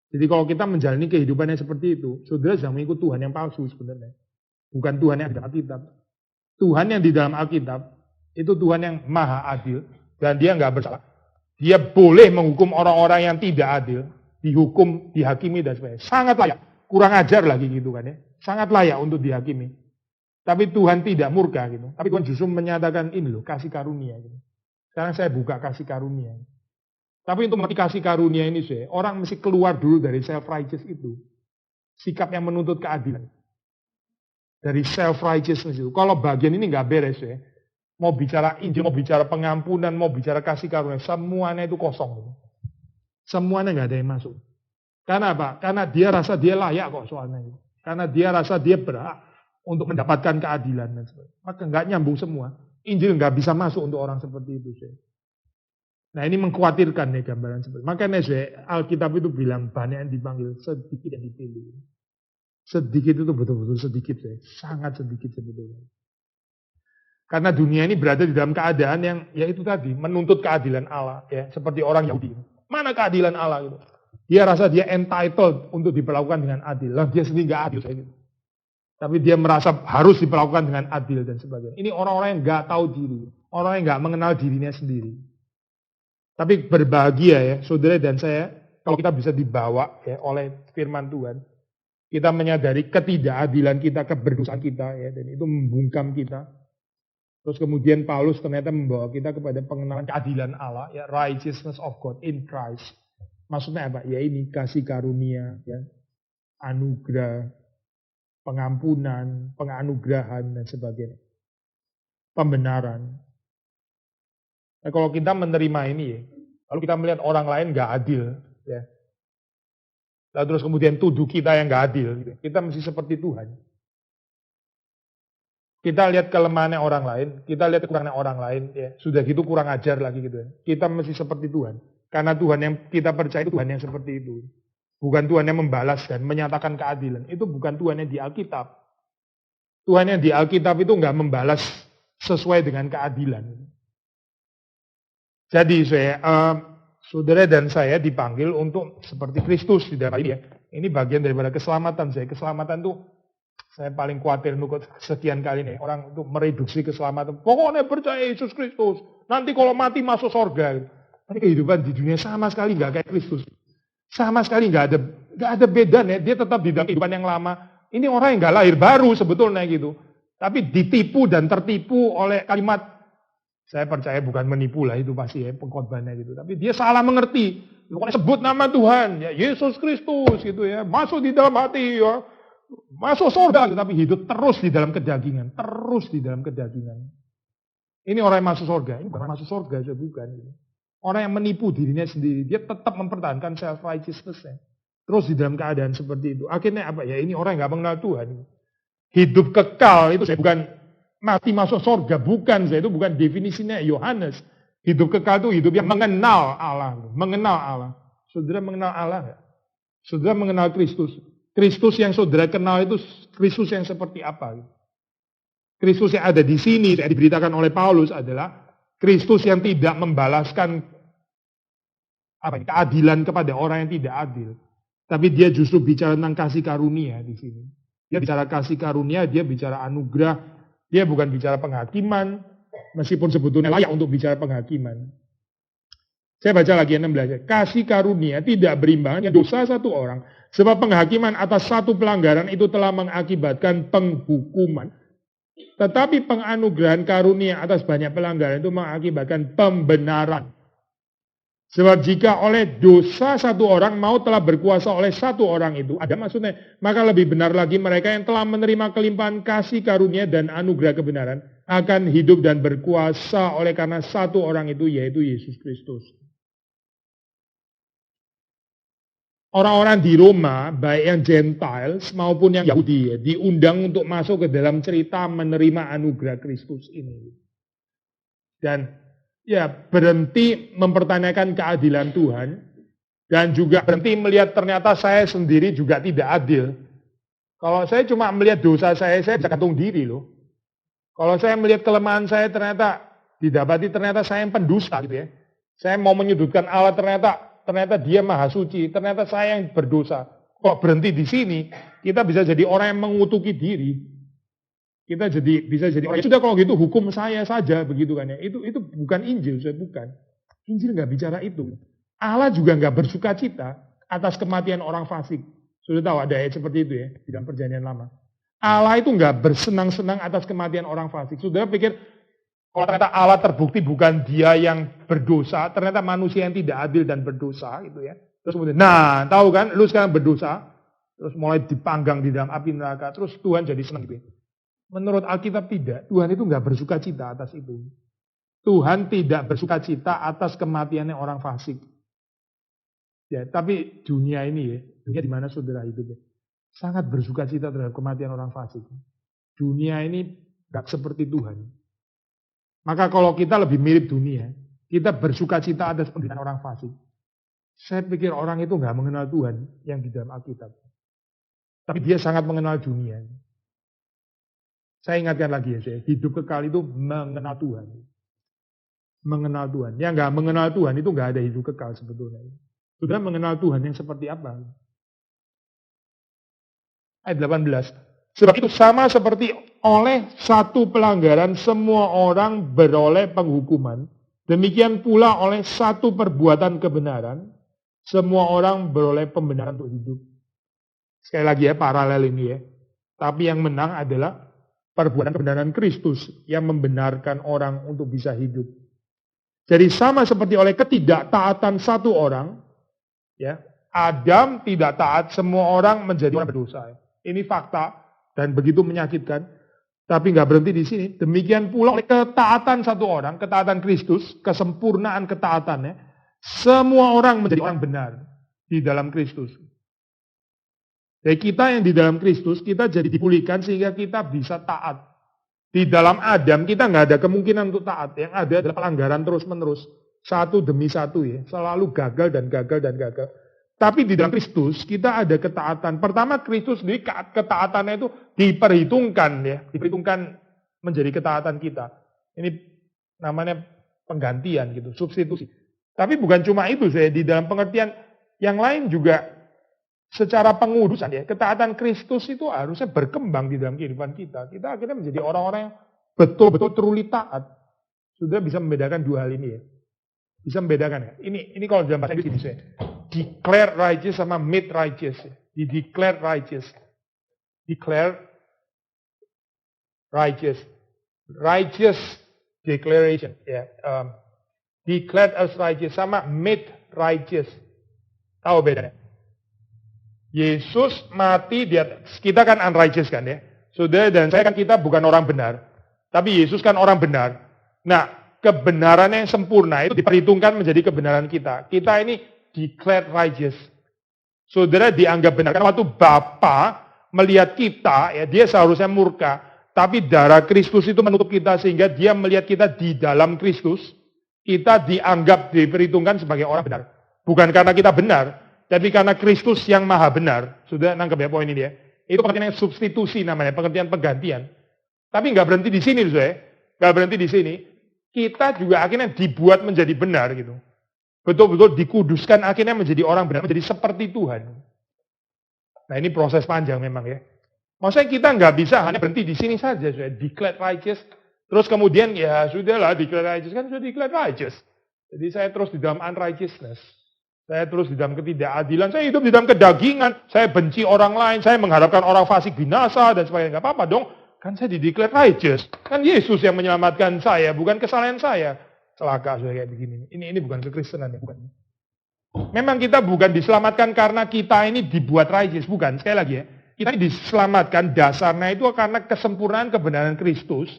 Jadi kalau kita menjalani kehidupannya seperti itu, saudara sedang mengikut Tuhan yang palsu sebenarnya. Bukan Tuhan yang ada Alkitab. Tuhan yang di dalam Alkitab itu Tuhan yang maha adil dan dia nggak bersalah. Dia boleh menghukum orang-orang yang tidak adil, dihukum, dihakimi dan sebagainya. Sangat layak. Kurang ajar lagi gitu kan ya. Sangat layak untuk dihakimi. Tapi Tuhan tidak murka gitu. Tapi Tuhan justru menyatakan ini loh, kasih karunia gitu. Sekarang saya buka kasih karunia. Tapi untuk mengerti kasih karunia ini orang mesti keluar dulu dari self-righteous itu. Sikap yang menuntut keadilan. Dari self-righteousness itu. Kalau bagian ini nggak beres mau bicara Injil, mau bicara pengampunan, mau bicara kasih karunia, semuanya itu kosong. Semuanya nggak ada yang masuk. Karena apa? Karena dia rasa dia layak kok soalnya. Karena dia rasa dia berhak untuk mendapatkan keadilan dan sebagainya. Maka nggak nyambung semua. Injil nggak bisa masuk untuk orang seperti itu. Nah ini mengkhawatirkan nih gambaran seperti. Makanya Alkitab itu bilang banyak yang dipanggil, sedikit yang dipilih. Sedikit itu betul-betul sedikit, sangat sedikit sebetulnya. Karena dunia ini berada di dalam keadaan yang ya itu tadi menuntut keadilan Allah, ya seperti orang Yahudi. Mana keadilan Allah gitu? Dia rasa dia entitled untuk diperlakukan dengan adil. Lah dia sendiri nggak adil gitu. Tapi dia merasa harus diperlakukan dengan adil dan sebagainya. Ini orang-orang yang nggak tahu diri, orang yang nggak mengenal dirinya sendiri. Tapi berbahagia ya, saudara dan saya, kalau kita bisa dibawa ya oleh firman Tuhan, kita menyadari ketidakadilan kita, keberdosaan kita ya, dan itu membungkam kita. Terus kemudian Paulus ternyata membawa kita kepada pengenalan keadilan Allah, ya righteousness of God in Christ. Maksudnya apa? Ya ini kasih karunia, ya anugerah, pengampunan, penganugerahan dan sebagainya, pembenaran. Nah, kalau kita menerima ini, ya, lalu kita melihat orang lain nggak adil, ya, lalu terus kemudian tuduh kita yang nggak adil, gitu. Kita mesti seperti Tuhan. Kita lihat kelemahannya orang lain, kita lihat kekurangannya orang lain, ya sudah gitu kurang ajar lagi gitu. Kita mesti seperti Tuhan, karena Tuhan yang kita percaya itu Tuhan yang seperti itu, bukan Tuhan yang membalas dan menyatakan keadilan. Itu bukan Tuhan yang di Alkitab. Tuhan yang di Alkitab itu nggak membalas sesuai dengan keadilan. Jadi saudara dan saya dipanggil untuk seperti Kristus di dalam ini ya. Ini bagian daripada keselamatan saya. Keselamatan itu saya paling khawatir nukut sekian kali nih orang untuk mereduksi keselamatan. Pokoknya percaya Yesus Kristus. Nanti kalau mati masuk surga. Tapi kehidupan di dunia sama sekali nggak kayak Kristus. Sama sekali nggak ada bedanya. Dia tetap di dalam kehidupan yang lama. Ini orang yang nggak lahir baru sebetulnya gitu. Tapi ditipu dan tertipu oleh kalimat. Saya percaya bukan menipu lah itu pasti ya pengkhotbahnya gitu. Tapi dia salah mengerti. Pokoknya sebut nama Tuhan. Ya Yesus Kristus gitu ya. Masuk di dalam hati ya. Masuk surga, tapi hidup terus di dalam kedagingan. Terus di dalam kedagingan. Ini orang yang masuk surga. Ini bukan masuk surga, saya bukan. Orang yang menipu dirinya sendiri. Dia tetap mempertahankan self-righteousness-nya. Terus di dalam keadaan seperti itu. Akhirnya apa ya? Ini orang yang gak mengenal Tuhan. Hidup kekal itu saya bukan mati masuk surga. Bukan, saya itu bukan definisinya Yohanes. Hidup kekal itu hidup yang mengenal Allah. Mengenal Allah. Saudara mengenal Allah gak? Saudara mengenal Kristus. Kristus yang saudara kenal itu Kristus yang seperti apa? Kristus yang ada di sini, yang diberitakan oleh Paulus adalah Kristus yang tidak membalaskan keadilan kepada orang yang tidak adil. Tapi dia justru bicara tentang kasih karunia di sini. Dia bicara kasih karunia, dia bicara anugerah. Dia bukan bicara penghakiman, meskipun sebetulnya layak untuk bicara penghakiman. Saya baca lagi 16. Kasih karunia tidak berimbang dengan dosa satu orang. Sebab penghakiman atas satu pelanggaran itu telah mengakibatkan penghukuman. Tetapi penganugerahan karunia atas banyak pelanggaran itu mengakibatkan pembenaran. Sebab jika oleh dosa satu orang maut telah berkuasa oleh satu orang itu, ada maksudnya, maka lebih benar lagi mereka yang telah menerima kelimpahan kasih karunia dan anugerah kebenaran akan hidup dan berkuasa oleh karena satu orang itu, yaitu Yesus Kristus. Orang-orang di Roma, baik yang Gentiles maupun yang Yahudi, diundang untuk masuk ke dalam cerita menerima anugerah Kristus ini. Dan ya berhenti mempertanyakan keadilan Tuhan, dan juga berhenti melihat ternyata saya sendiri juga tidak adil. Kalau saya cuma melihat dosa saya bisa gantung diri loh. Kalau saya melihat kelemahan saya ternyata didapati ternyata saya yang pendusta gitu ya. Saya mau menyudutkan Allah ternyata dia maha suci, ternyata saya yang berdosa. Kok berhenti di sini, kita bisa jadi orang yang mengutuki diri. Kita bisa jadi orang, sudah kalau gitu hukum saya saja, begitu kan ya. Itu bukan Injil, saya bukan. Injil nggak bicara itu. Allah juga nggak bersuka cita atas kematian orang fasik. Sudah tahu ada ayat seperti itu ya, di dalam perjanjian lama. Allah itu nggak bersenang-senang atas kematian orang fasik. Saudara pikir, kalau ternyata Allah terbukti bukan dia yang berdosa, ternyata manusia yang tidak adil dan berdosa gitu ya. Terus kemudian, nah tahu kan, lu sekarang berdosa, terus mulai dipanggang di dalam api neraka, terus Tuhan jadi senang gitu ya. Menurut Alkitab tidak, Tuhan itu nggak bersuka cita atas itu. Tuhan tidak bersuka cita atas kematiannya orang fasik. Ya, tapi dunia ini ya, dunia di mana saudara hidup ya, sangat bersuka cita terhadap kematian orang fasik. Dunia ini nggak seperti Tuhan. Maka kalau kita lebih mirip dunia, Kita bersuka cita atas penderitaan orang fasik. Saya pikir orang itu nggak mengenal Tuhan yang di dalam Alkitab. Tapi dia sangat mengenal dunia. Saya ingatkan lagi ya, hidup kekal itu mengenal Tuhan. Mengenal Tuhan. Yang nggak mengenal Tuhan itu nggak ada hidup kekal sebetulnya. Sudah mengenal Tuhan yang seperti apa? Ayat 18. Sebab itu sama seperti oleh satu pelanggaran semua orang beroleh penghukuman. Demikian pula oleh satu perbuatan kebenaran semua orang beroleh pembenaran untuk hidup. Sekali lagi ya, paralel ini ya. Tapi yang menang adalah perbuatan kebenaran Kristus yang membenarkan orang untuk bisa hidup. Jadi sama seperti oleh ketidaktaatan satu orang, ya, Adam tidak taat, semua orang menjadi orang berdosa. Ini fakta dan begitu menyakitkan. Tapi nggak berhenti di sini. Demikian pula oleh ketaatan satu orang, ketaatan Kristus, kesempurnaan ketaatannya, semua orang menjadi orang benar di dalam Kristus. Jadi kita yang di dalam Kristus, kita jadi dipulihkan sehingga kita bisa taat. Di dalam Adam kita nggak ada kemungkinan untuk taat. Yang ada adalah pelanggaran terus-menerus. Satu demi satu ya. Selalu gagal dan gagal dan gagal. Tapi di dalam Kristus kita ada ketaatan. Pertama Kristus sendiri ketaatannya itu diperhitungkan ya. Diperhitungkan menjadi ketaatan kita. Ini namanya penggantian gitu, substitusi. Tapi bukan cuma itu saya. Di dalam pengertian yang lain juga secara pengudusan ya, ketaatan Kristus itu harusnya berkembang di dalam kehidupan kita. Kita akhirnya menjadi orang-orang yang betul-betul truly taat. Sudah bisa membedakan dua hal ini ya. Bisa membedakan ya. Ini kalau dalam bahasa Inggris saya declare righteous sama made righteous. Ya. Di declare righteous. Declare righteous. Righteous declaration. Ya. Declared as righteous sama made righteous. Tahu bedanya? Yesus mati di atas. Kita kan unrighteous kan ya. Saudara dan saya kan kita bukan orang benar. Tapi Yesus kan orang benar. Nah, kebenarannya yang sempurna itu diperhitungkan menjadi kebenaran kita. Kita ini declared righteous. Saudara dianggap benar. Karena waktu Bapa melihat kita, ya dia seharusnya murka. Tapi darah Kristus itu menutup kita sehingga dia melihat kita di dalam Kristus. Kita dianggap diperhitungkan sebagai orang benar. Bukan karena kita benar. Tapi karena Kristus yang maha benar, sudah nangkep ya poin ini ya. Itu pengertian substitusi namanya, pengertian penggantian. Tapi nggak berhenti di sini, saya. Nggak berhenti di sini. Kita juga akhirnya dibuat menjadi benar gitu. Betul-betul dikuduskan akhirnya menjadi orang benar, menjadi seperti Tuhan. Nah ini proses panjang memang ya. Maksudnya kita nggak bisa hanya berhenti di sini saja, saya. Declared righteous. Terus kemudian ya sudahlah declared righteous kan sudah declared righteous. Jadi saya terus di dalam unrighteousness. Saya terus di dalam ketidakadilan, saya hidup di dalam kedagingan, saya benci orang lain, saya mengharapkan orang fasik binasa dan sebagainya. Gak apa-apa dong, kan saya di-declare righteous. Kan Yesus yang menyelamatkan saya, bukan kesalahan saya. Celaka saya kayak begini. Ini bukan kekristenan ya, bukan. Memang kita bukan diselamatkan karena kita ini dibuat righteous, bukan. Sekali lagi ya, kita ini diselamatkan dasarnya itu karena kesempurnaan kebenaran Kristus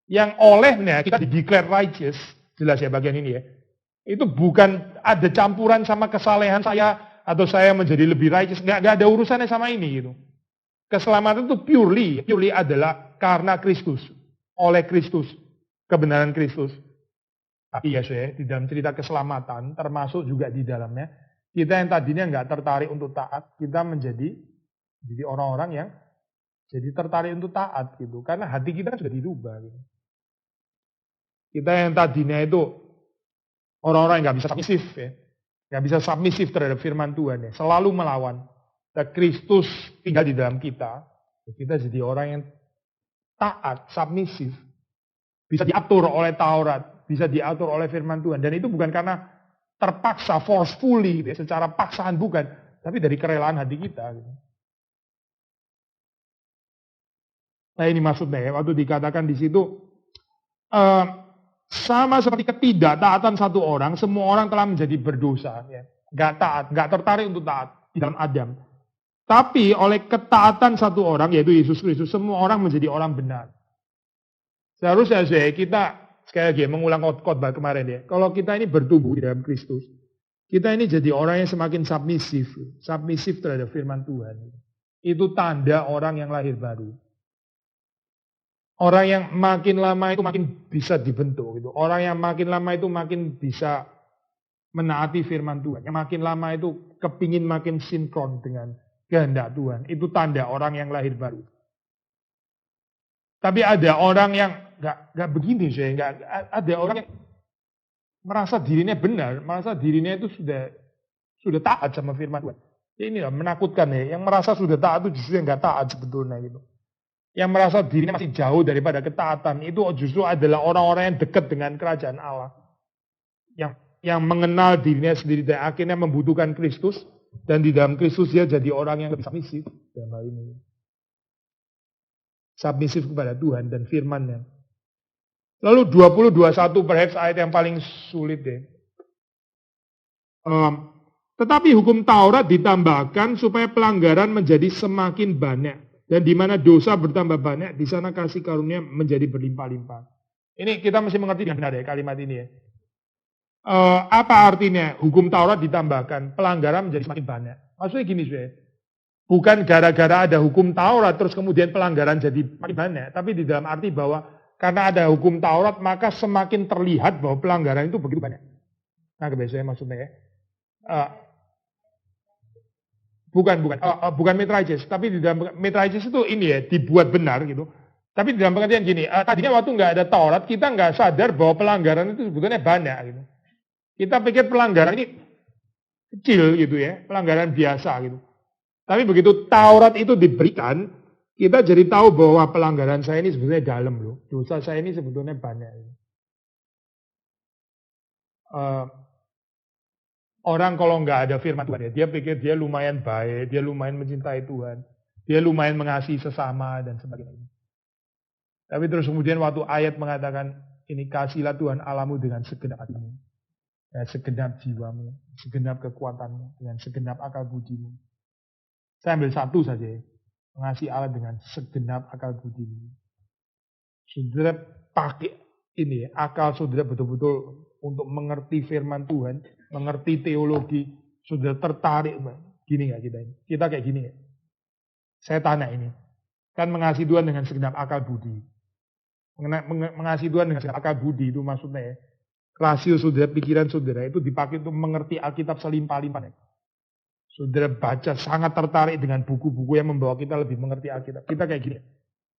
yang olehnya kita di-declare righteous. Jelas ya bagian ini ya. Itu bukan ada campuran sama kesalehan saya atau saya menjadi lebih righteous. Nggak ada urusannya sama ini gitu. Keselamatan itu purely adalah karena Kristus, oleh Kristus, kebenaran Kristus. Tapi ya saya di dalam cerita keselamatan termasuk juga di dalamnya kita yang tadinya nggak tertarik untuk taat, kita menjadi orang-orang yang jadi tertarik untuk taat gitu. Karena hati kita kan sudah dirubah gitu. Kita yang tadinya itu orang-orang yang nggak bisa submisif ya, nggak bisa submisif terhadap firman Tuhan ya, selalu melawan. Dan Kristus tinggal di dalam kita, kita jadi orang yang taat, submisif, bisa diatur oleh Taurat, bisa diatur oleh firman Tuhan. Dan itu bukan karena terpaksa, forcefully, ya, secara paksaan bukan, tapi dari kerelaan hati kita. Gitu. Nah ini maksudnya ya, waktu dikatakan di situ. Sama seperti ketidaktaatan satu orang, semua orang telah menjadi berdosa. Ya. Gak taat, gak tertarik untuk taat di dalam Adam. Tapi oleh ketaatan satu orang, yaitu Yesus Kristus, semua orang menjadi orang benar. Seharusnya kita, sekali lagi mengulang khotbah kemarin ya, kalau kita ini bertumbuh di dalam Kristus, kita ini jadi orang yang semakin submisif terhadap firman Tuhan. Itu tanda orang yang lahir baru. Orang yang makin lama itu makin bisa dibentuk gitu. Orang yang makin lama itu makin bisa menaati firman Tuhan. Yang makin lama itu kepingin makin sinkron dengan kehendak Tuhan. Itu tanda orang yang lahir baru. Tapi ada orang yang nggak begini sih. Ada orang yang merasa dirinya benar, merasa dirinya itu sudah taat sama firman Tuhan. Ini menakutkan ya. Yang merasa sudah taat itu justru yang nggak taat sebetulnya gitu. Yang merasa dirinya masih jauh daripada ketaatan itu justru adalah orang-orang yang dekat dengan kerajaan Allah. Yang mengenal dirinya sendiri dan akhirnya membutuhkan Kristus. Dan di dalam Kristus dia jadi orang yang lebih submisif dalam hal ini. Submisif kepada Tuhan dan firman-Nya. Lalu 20-21 perhaps ayat yang paling sulit deh. Tetapi hukum Taurat ditambahkan supaya pelanggaran menjadi semakin banyak. Dan di mana dosa bertambah banyak, di sana kasih karunia menjadi berlimpah-limpah. Ini kita mesti mengerti dengan benar ya kalimat ini ya. Apa artinya hukum Taurat ditambahkan, pelanggaran menjadi semakin banyak? Maksudnya gini sih, bukan gara-gara ada hukum Taurat terus kemudian pelanggaran jadi makin banyak. Tapi di dalam arti bahwa karena ada hukum Taurat maka semakin terlihat bahwa pelanggaran itu begitu banyak. Nah kebiasaan maksudnya ya. Bukan metritis, tapi di dalam metritis itu ini ya, dibuat benar gitu. Tapi di dalam pengertian gini, tadinya waktu nggak ada Taurat, kita nggak sadar bahwa pelanggaran itu sebetulnya banyak gitu. Kita pikir pelanggaran ini kecil gitu ya, pelanggaran biasa gitu. Tapi begitu Taurat itu diberikan, kita jadi tahu bahwa pelanggaran saya ini sebetulnya dalam loh. Dosa saya ini sebetulnya banyak. Gitu. Orang kalau nggak ada firman Tuhan ya, dia pikir dia lumayan baik, dia lumayan mencintai Tuhan, dia lumayan mengasihi sesama dan sebagainya. Tapi terus kemudian waktu ayat mengatakan ini kasihlah Tuhan Allahmu dengan segenap hatimu, ya, segenap jiwamu, segenap kekuatanmu, dengan segenap akal budimu. Saya ambil satu saja ya, mengasihi Allah dengan segenap akal budimu. Saudara pakai ini ya, akal saudara betul-betul untuk mengerti firman Tuhan, mengerti teologi, sudah tertarik. Gini gak kita ini? Kita kayak gini ya? Saya tanya ini. Kan mengasihi Tuhan dengan segenap akal budi. Mengasihi Tuhan dengan segenap akal budi itu maksudnya ya. Rasio saudara, pikiran saudara itu dipakai untuk mengerti Alkitab selimpah-limpah. Ya. Saudara baca sangat tertarik dengan buku-buku yang membawa kita lebih mengerti Alkitab. Kita kayak gini.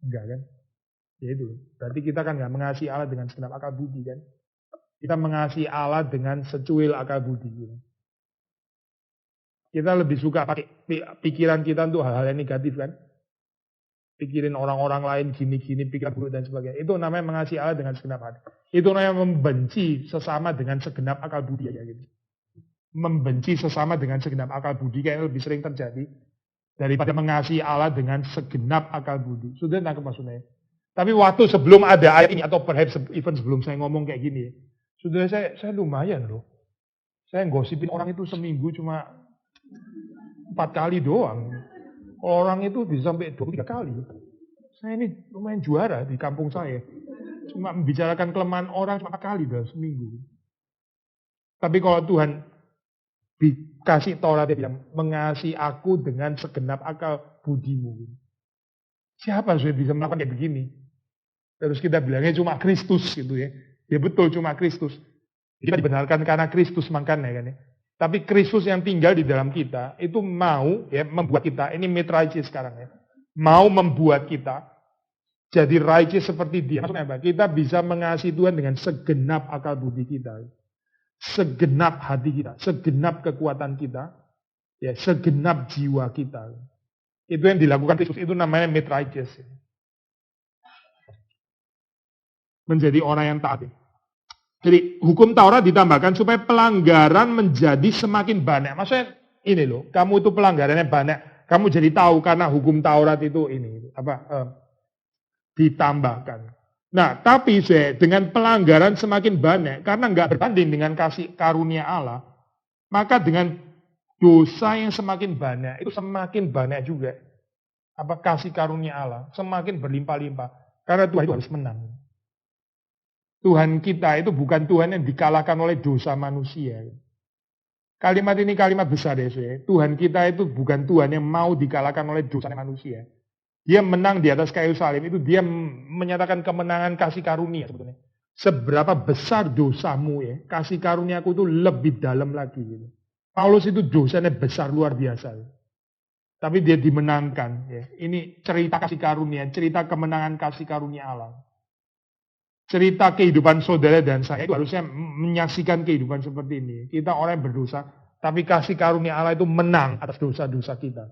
Enggak kan? Ya itu. Berarti kita kan gak mengasihi Allah dengan segenap akal budi kan? Kita mengasihi Allah dengan secuil akal budi. Kita lebih suka pakai pikiran kita untuk hal-hal yang negatif kan. Pikirin orang-orang lain gini-gini, pikiran buruk dan sebagainya. Itu namanya mengasihi Allah dengan segenap hati. Itu namanya membenci sesama dengan segenap akal budi. Ya, gitu. Membenci sesama dengan segenap akal budi kayaknya lebih sering terjadi daripada mengasihi Allah dengan segenap akal budi. Sudah nangkep maksudnya. Tapi waktu sebelum ada ayat ini atau perhaps even sebelum saya ngomong kayak gini ya. Sudah saya lumayan loh. Saya gosipin orang itu seminggu cuma 4 kali doang. Orang itu bisa sampai 23 kali. Saya ini lumayan juara di kampung saya. Cuma membicarakan kelemahan orang cuma 4 kali dalam seminggu. Tapi kalau Tuhan dikasih Taurat dia bilang, mengasihi aku dengan segenap akal budimu. Siapa yang bisa melakukan kayak begini? Terus kita bilangnya cuma Kristus gitu ya. Ya betul cuma Kristus. Kita dibenarkan karena Kristus makanya kan ya. Tapi Kristus yang tinggal di dalam kita itu mau ya membuat kita, ini metritis sekarang ya. Mau membuat kita jadi righteous seperti dia. Maksudnya apa? Kita bisa mengasihi Tuhan dengan segenap akal budi kita. Segenap hati kita, segenap kekuatan kita, ya segenap jiwa kita. Itu yang dilakukan Kristus, itu namanya metritis. Menjadi orang yang taat. Jadi hukum Taurat ditambahkan supaya pelanggaran menjadi semakin banyak. Maksudnya ini loh, kamu itu pelanggarannya banyak. Kamu jadi tahu karena hukum Taurat itu ini ditambahkan. Nah, tapi dengan pelanggaran semakin banyak karena nggak berbanding dengan kasih karunia Allah, maka dengan dosa yang semakin banyak itu semakin banyak juga kasih karunia Allah semakin berlimpah-limpah karena Tuhan itu harus menang. Tuhan kita itu bukan Tuhan yang dikalahkan oleh dosa manusia. Kalimat ini kalimat besar ya. Tuhan kita itu bukan Tuhan yang mau dikalahkan oleh dosa manusia. Dia menang di atas kayu salib, itu dia menyatakan kemenangan kasih karunia sebetulnya. Seberapa besar dosamu ya, kasih karuniaku itu lebih dalam lagi. Gitu. Paulus itu dosanya besar luar biasa. Tapi dia dimenangkan. Ya. Ini cerita kasih karunia, cerita kemenangan kasih karunia Allah. Cerita kehidupan saudara dan saya itu harusnya menyaksikan kehidupan seperti ini. Kita orang yang berdosa, tapi kasih karunia Allah itu menang atas dosa-dosa kita.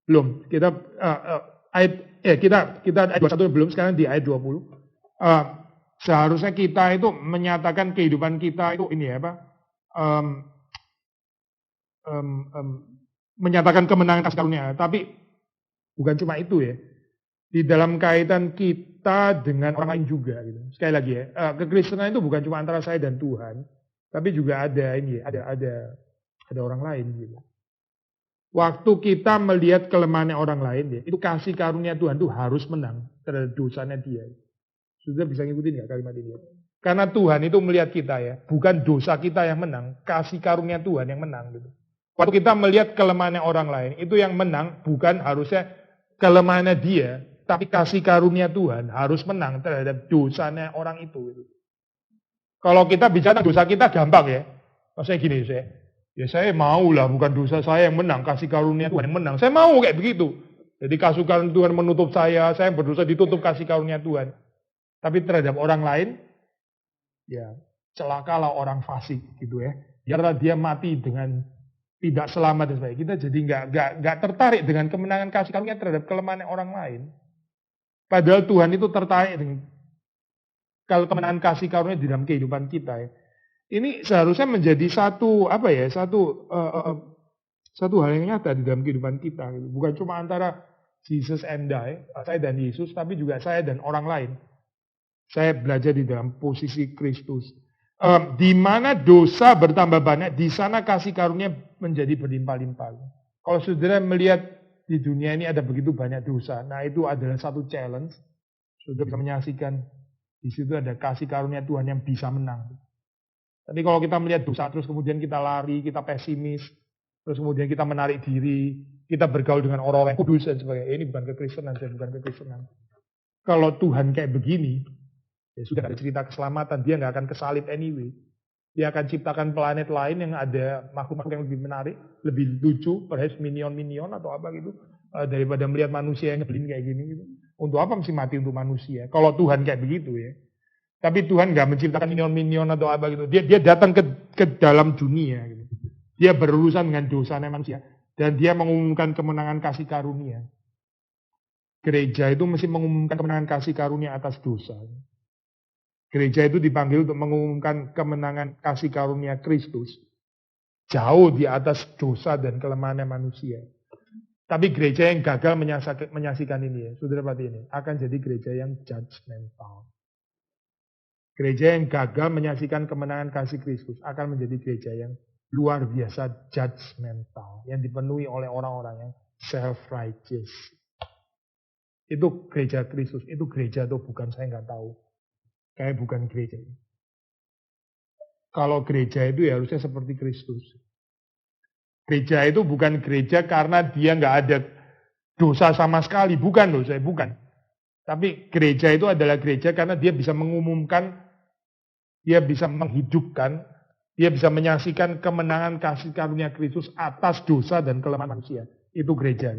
Belum, kita ayat 21 belum, sekarang di ayat 20. Seharusnya kita itu menyatakan kehidupan kita itu ini ya, menyatakan kemenangan kasih karunia. Tapi bukan cuma itu ya. Di dalam kaitan kita dengan orang lain juga gitu. Sekali lagi ya, kekristenan itu bukan cuma antara saya dan Tuhan, tapi juga ada ini, ada orang lain gitu. Waktu kita melihat kelemahannya orang lain ya, itu kasih karunia Tuhan itu harus menang terhadap dosanya dia. Sudah bisa ngikutin nggak kalimat ini? Karena Tuhan itu melihat kita ya, bukan dosa kita yang menang, kasih karunia Tuhan yang menang gitu. Waktu kita melihat kelemahannya orang lain, itu yang menang bukan harusnya kelemahannya dia, tapi kasih karunia Tuhan harus menang terhadap dosanya orang itu. Kalau kita bicara dosa kita gampang ya. Maksudnya gini, saya mau lah, bukan dosa saya yang menang, kasih karunia Tuhan yang menang. Saya mau kayak begitu. Jadi kasih karunia Tuhan menutup saya berdosa ditutup kasih karunia Tuhan. Tapi terhadap orang lain, ya celakalah orang fasik gitu ya. Biarlah dia mati dengan tidak selamat dan sebagainya. Kita jadi nggak tertarik dengan kemenangan kasih karunia terhadap kelemahan orang lain. Padahal Tuhan itu tertarik dengan kalau kemenangan kasih karunia di dalam kehidupan kita ya. Ini seharusnya menjadi satu hal yang nyata di dalam kehidupan kita. Gitu. Bukan cuma antara Jesus and I, saya dan Yesus, tapi juga saya dan orang lain. Saya belajar di dalam posisi Kristus. Di mana dosa bertambah banyak, di sana kasih karunia menjadi berlimpah-limpah. Kalau saudara melihat di dunia ini ada begitu banyak dosa, nah itu adalah satu challenge. Saudara bisa menyaksikan di situ ada kasih karunia Tuhan yang bisa menang. Tapi kalau kita melihat dosa terus kemudian kita lari, kita pesimis, terus kemudian kita menarik diri, kita bergaul dengan orang-orang kudus dan sebagainya. Ini bukan kekristenan, bukan kekristenan. Kalau Tuhan kayak begini, ya sudah ada cerita keselamatan, dia nggak akan kesalib anyway. Dia akan ciptakan planet lain yang ada makhluk-makhluk yang lebih menarik, lebih lucu, perhaps minion atau apa gitu, daripada melihat manusia yang nyebelin kayak gini gitu. Untuk apa mesti mati untuk manusia? Kalau Tuhan kayak begitu ya. Tapi Tuhan nggak menciptakan minion atau apa gitu. Dia datang ke dalam dunia. Gitu. Dia berurusan dengan dosa manusia. Dan dia mengumumkan kemenangan kasih karunia. Gereja itu mesti mengumumkan kemenangan kasih karunia atas dosa. Gereja itu dipanggil untuk mengumumkan kemenangan kasih karunia Kristus. Jauh di atas dosa dan kelemahannya manusia. Tapi gereja yang gagal menyaksikan ini ya. Saudara perhati ini. Akan jadi gereja yang judgmental. Gereja yang gagal menyaksikan kemenangan kasih Kristus akan menjadi gereja yang luar biasa judgmental. Yang dipenuhi oleh orang-orang yang self-righteous. Itu gereja Kristus. Itu gereja atau bukan saya nggak tahu. Kayak bukan gereja. Kalau gereja itu ya harusnya seperti Kristus. Gereja itu bukan gereja karena dia nggak ada dosa sama sekali. Bukan loh, saya bukan. Tapi gereja itu adalah gereja karena dia bisa mengumumkan, dia bisa menghidupkan, dia bisa menyaksikan kemenangan kasih karunia Kristus atas dosa dan kelemahan manusia. Itu gereja.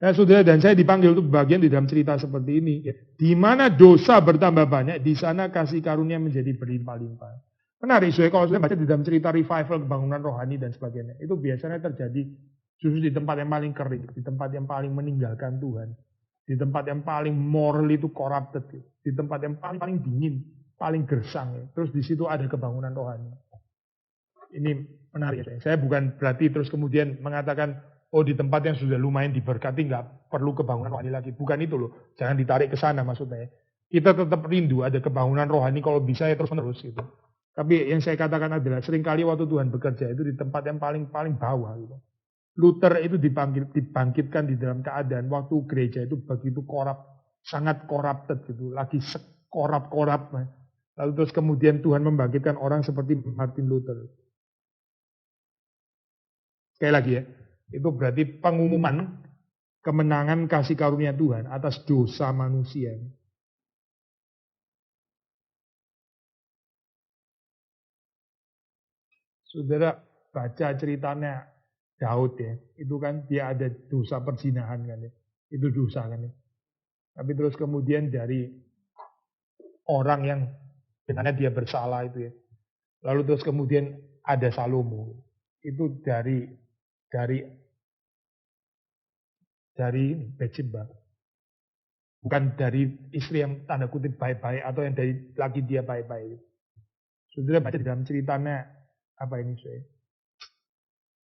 Nah, saudara dan saya dipanggil untuk bagian di dalam cerita seperti ini. Di mana dosa bertambah banyak, di sana kasih karunia menjadi berlimpah-limpah. Menarik, saudara, kalau saya baca di dalam cerita revival, kebangunan rohani dan sebagainya. Itu biasanya terjadi justru di tempat yang paling kering, di tempat yang paling meninggalkan Tuhan. Di tempat yang paling moral itu corrupted. Di tempat yang paling dingin, paling gersang. Terus di situ ada kebangunan rohani. Ini menarik. Saya bukan berarti terus kemudian mengatakan, oh di tempat yang sudah lumayan diberkati nggak perlu kebangunan rohani lagi. Bukan itu loh. Jangan ditarik ke sana maksudnya. Kita tetap rindu ada kebangunan rohani kalau bisa ya terus-menerus gitu. Tapi yang saya katakan adalah seringkali waktu Tuhan bekerja itu di tempat yang paling bawah gitu. Luther itu dibangkitkan di dalam keadaan waktu gereja itu begitu sangat corrupted gitu. Lagi sekorap-korap. Lalu terus kemudian Tuhan membangkitkan orang seperti Martin Luther. Sekali lagi ya. Itu berarti pengumuman kemenangan kasih karunia Tuhan atas dosa manusia. Saudara baca ceritanya Daud ya, itu kan dia ada dosa perzinahan kan ya, itu dosa kan ya. Tapi terus kemudian dari orang yang sebenarnya dia bersalah itu ya, lalu terus kemudian ada Salomo, itu dari Bathsheba, bukan dari istri yang tanda kutip baik-baik atau yang dari laki dia baik-baik. Saudara baca di dalam ceritanya apa ini saya?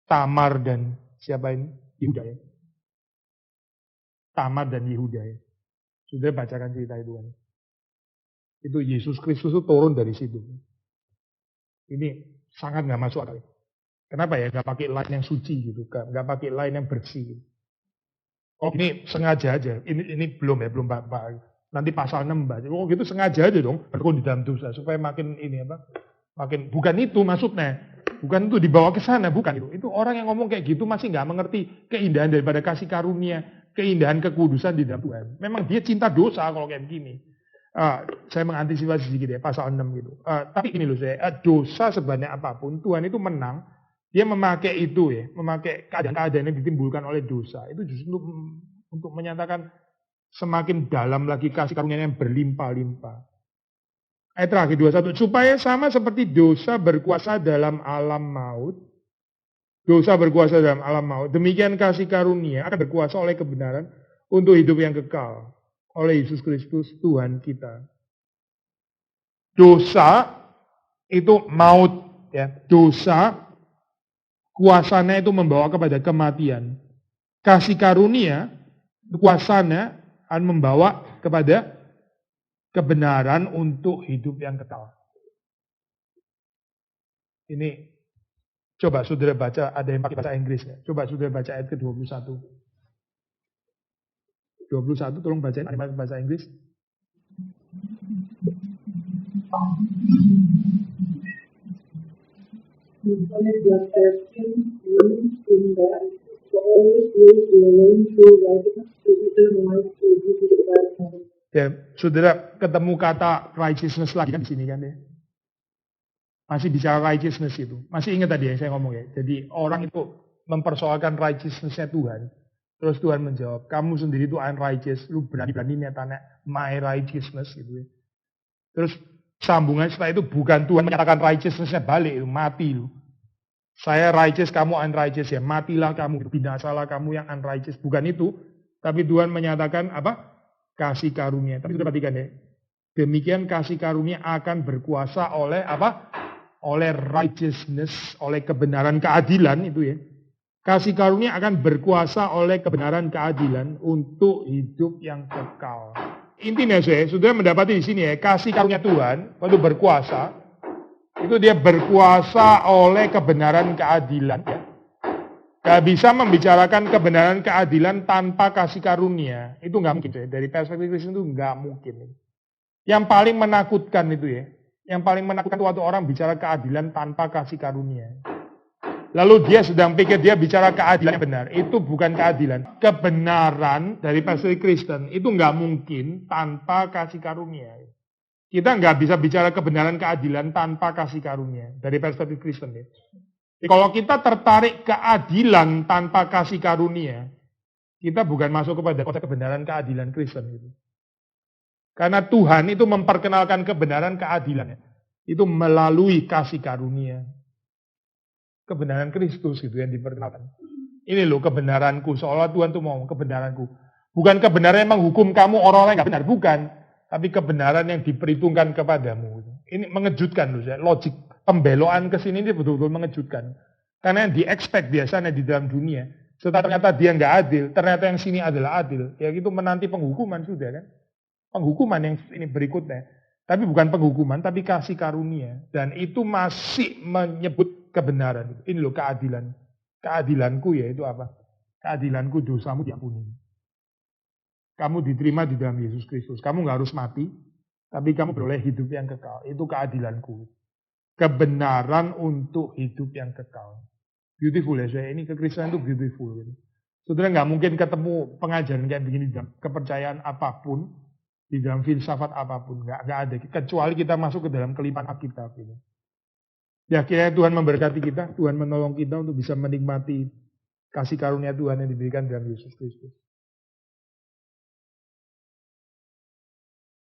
Tamar dan siapa ini? Yehuda ya. Tamar dan Yehuda ya. Sudah bacakan cerita itu kan. Itu Yesus Kristus itu turun dari situ. Ini sangat nggak masuk akal. Kenapa ya? Nggak pakai line yang suci gitu, nggak pakai line yang bersih. Gitu. Oh ini sengaja aja. Ini belum ya, belum Pak. Nanti pasal 6 baca. Oh gitu sengaja aja dong. Berkon di dalam dosa supaya makin ini apa? Makin bukan itu maksudnya. Bukan itu dibawa ke sana, bukan itu. Itu orang yang ngomong kayak gitu masih nggak mengerti keindahan daripada kasih karunia, keindahan kekudusan di dalam Tuhan. Memang dia cinta dosa kalau kayak begini. Saya mengantisipasi sedikit ya, pasal 6 gitu. Tapi ini loh saya, dosa sebanyak apapun, Tuhan itu menang. Dia memakai itu ya, memakai keadaan-keadaan yang ditimbulkan oleh dosa. Itu justru untuk menyatakan semakin dalam lagi kasih karunia yang berlimpah-limpah. Ayat terakhir 21, supaya sama seperti dosa berkuasa dalam alam maut. Dosa berkuasa dalam alam maut. Demikian kasih karunia akan berkuasa oleh kebenaran untuk hidup yang kekal. Oleh Yesus Kristus Tuhan kita. Dosa itu maut. Ya. Dosa kuasanya itu membawa kepada kematian. Kasih karunia kuasanya akan membawa kepada kebenaran untuk hidup yang kekal. Ini coba saudara baca, ada yang pakai bahasa Inggris ya. Coba saudara baca ayat ke-21. 21 tolong bacain ada bahasa Inggris. Ya, saudara ketemu kata righteousness lagi kan di sini kan ya. Masih bicara righteousness itu. Masih ingat tadi yang saya ngomong ya. Jadi orang itu mempersoalkan righteousness-nya Tuhan. Terus Tuhan menjawab, kamu sendiri itu unrighteous. Lu berani-berani nyatanya my righteousness gitu ya. Terus sambungan setelah itu bukan Tuhan menyatakan righteousness-nya balik. Mati lu. Saya righteous, kamu unrighteous ya. Matilah kamu, binasalah kamu yang unrighteous. Bukan itu. Tapi Tuhan menyatakan apa? Kasih karunia. Tapi sudah perhatikan ya. Demikian kasih karunia akan berkuasa oleh apa? Oleh righteousness, oleh kebenaran keadilan itu ya. Kasih karunia akan berkuasa oleh kebenaran keadilan untuk hidup yang kekal. Intinya saya sudah mendapati di sini ya, kasih karunia Tuhan waktu berkuasa itu dia berkuasa oleh kebenaran keadilan ya. Gak bisa membicarakan kebenaran keadilan tanpa kasih karunia. Itu nggak mungkin ya. Dari perspektif Kristen itu nggak mungkin. Yang paling menakutkan itu ya. Yang paling menakutkan waktu orang bicara keadilan tanpa kasih karunia. Lalu dia sedang pikir dia bicara keadilan yang benar. Itu bukan keadilan. Kebenaran dari perspektif Kristen itu nggak mungkin tanpa kasih karunia. Kita nggak bisa bicara kebenaran keadilan tanpa kasih karunia. Dari perspektif Kristen ya. Kalau kita tertarik keadilan tanpa kasih karunia, kita bukan masuk kepada konsep kebenaran keadilan Kristen gitu. Karena Tuhan itu memperkenalkan kebenaran keadilan itu melalui kasih karunia. Kebenaran Kristus gitu yang diperkenalkan. Ini loh kebenaranku, seolah Tuhan tuh mau kebenaranku. Bukan kebenaran yang menghukum kamu orang-orang yang gak benar, bukan. Tapi kebenaran yang diperhitungkan kepadamu. Ini mengejutkan loh, logik pembeloan ke sini ini betul-betul mengejutkan. Karena yang di-expect biasanya di dalam dunia. Setelah ternyata dia nggak adil, ternyata yang sini adalah adil. Ya itu menanti penghukuman sudah kan. Penghukuman yang ini berikutnya. Tapi bukan penghukuman, tapi kasih karunia. Dan itu masih menyebut kebenaran. Ini loh keadilan. Keadilanku ya itu apa? Keadilanku dosamu diampuni. Kamu diterima di dalam Yesus Kristus. Kamu nggak harus mati, tapi kamu beroleh hidup yang kekal. Itu keadilanku. Kebenaran untuk hidup yang kekal. Beautiful ya saya. Ini kekristenan itu beautiful. Gitu. Saudara nggak mungkin ketemu pengajaran kayak begini dalam kepercayaan apapun, di dalam filsafat apapun, nggak ada. Kecuali kita masuk ke dalam kelimpahan Alkitab. Gitu. Ya kiranya Tuhan memberkati kita, Tuhan menolong kita untuk bisa menikmati kasih karunia Tuhan yang diberikan dalam Yesus Kristus.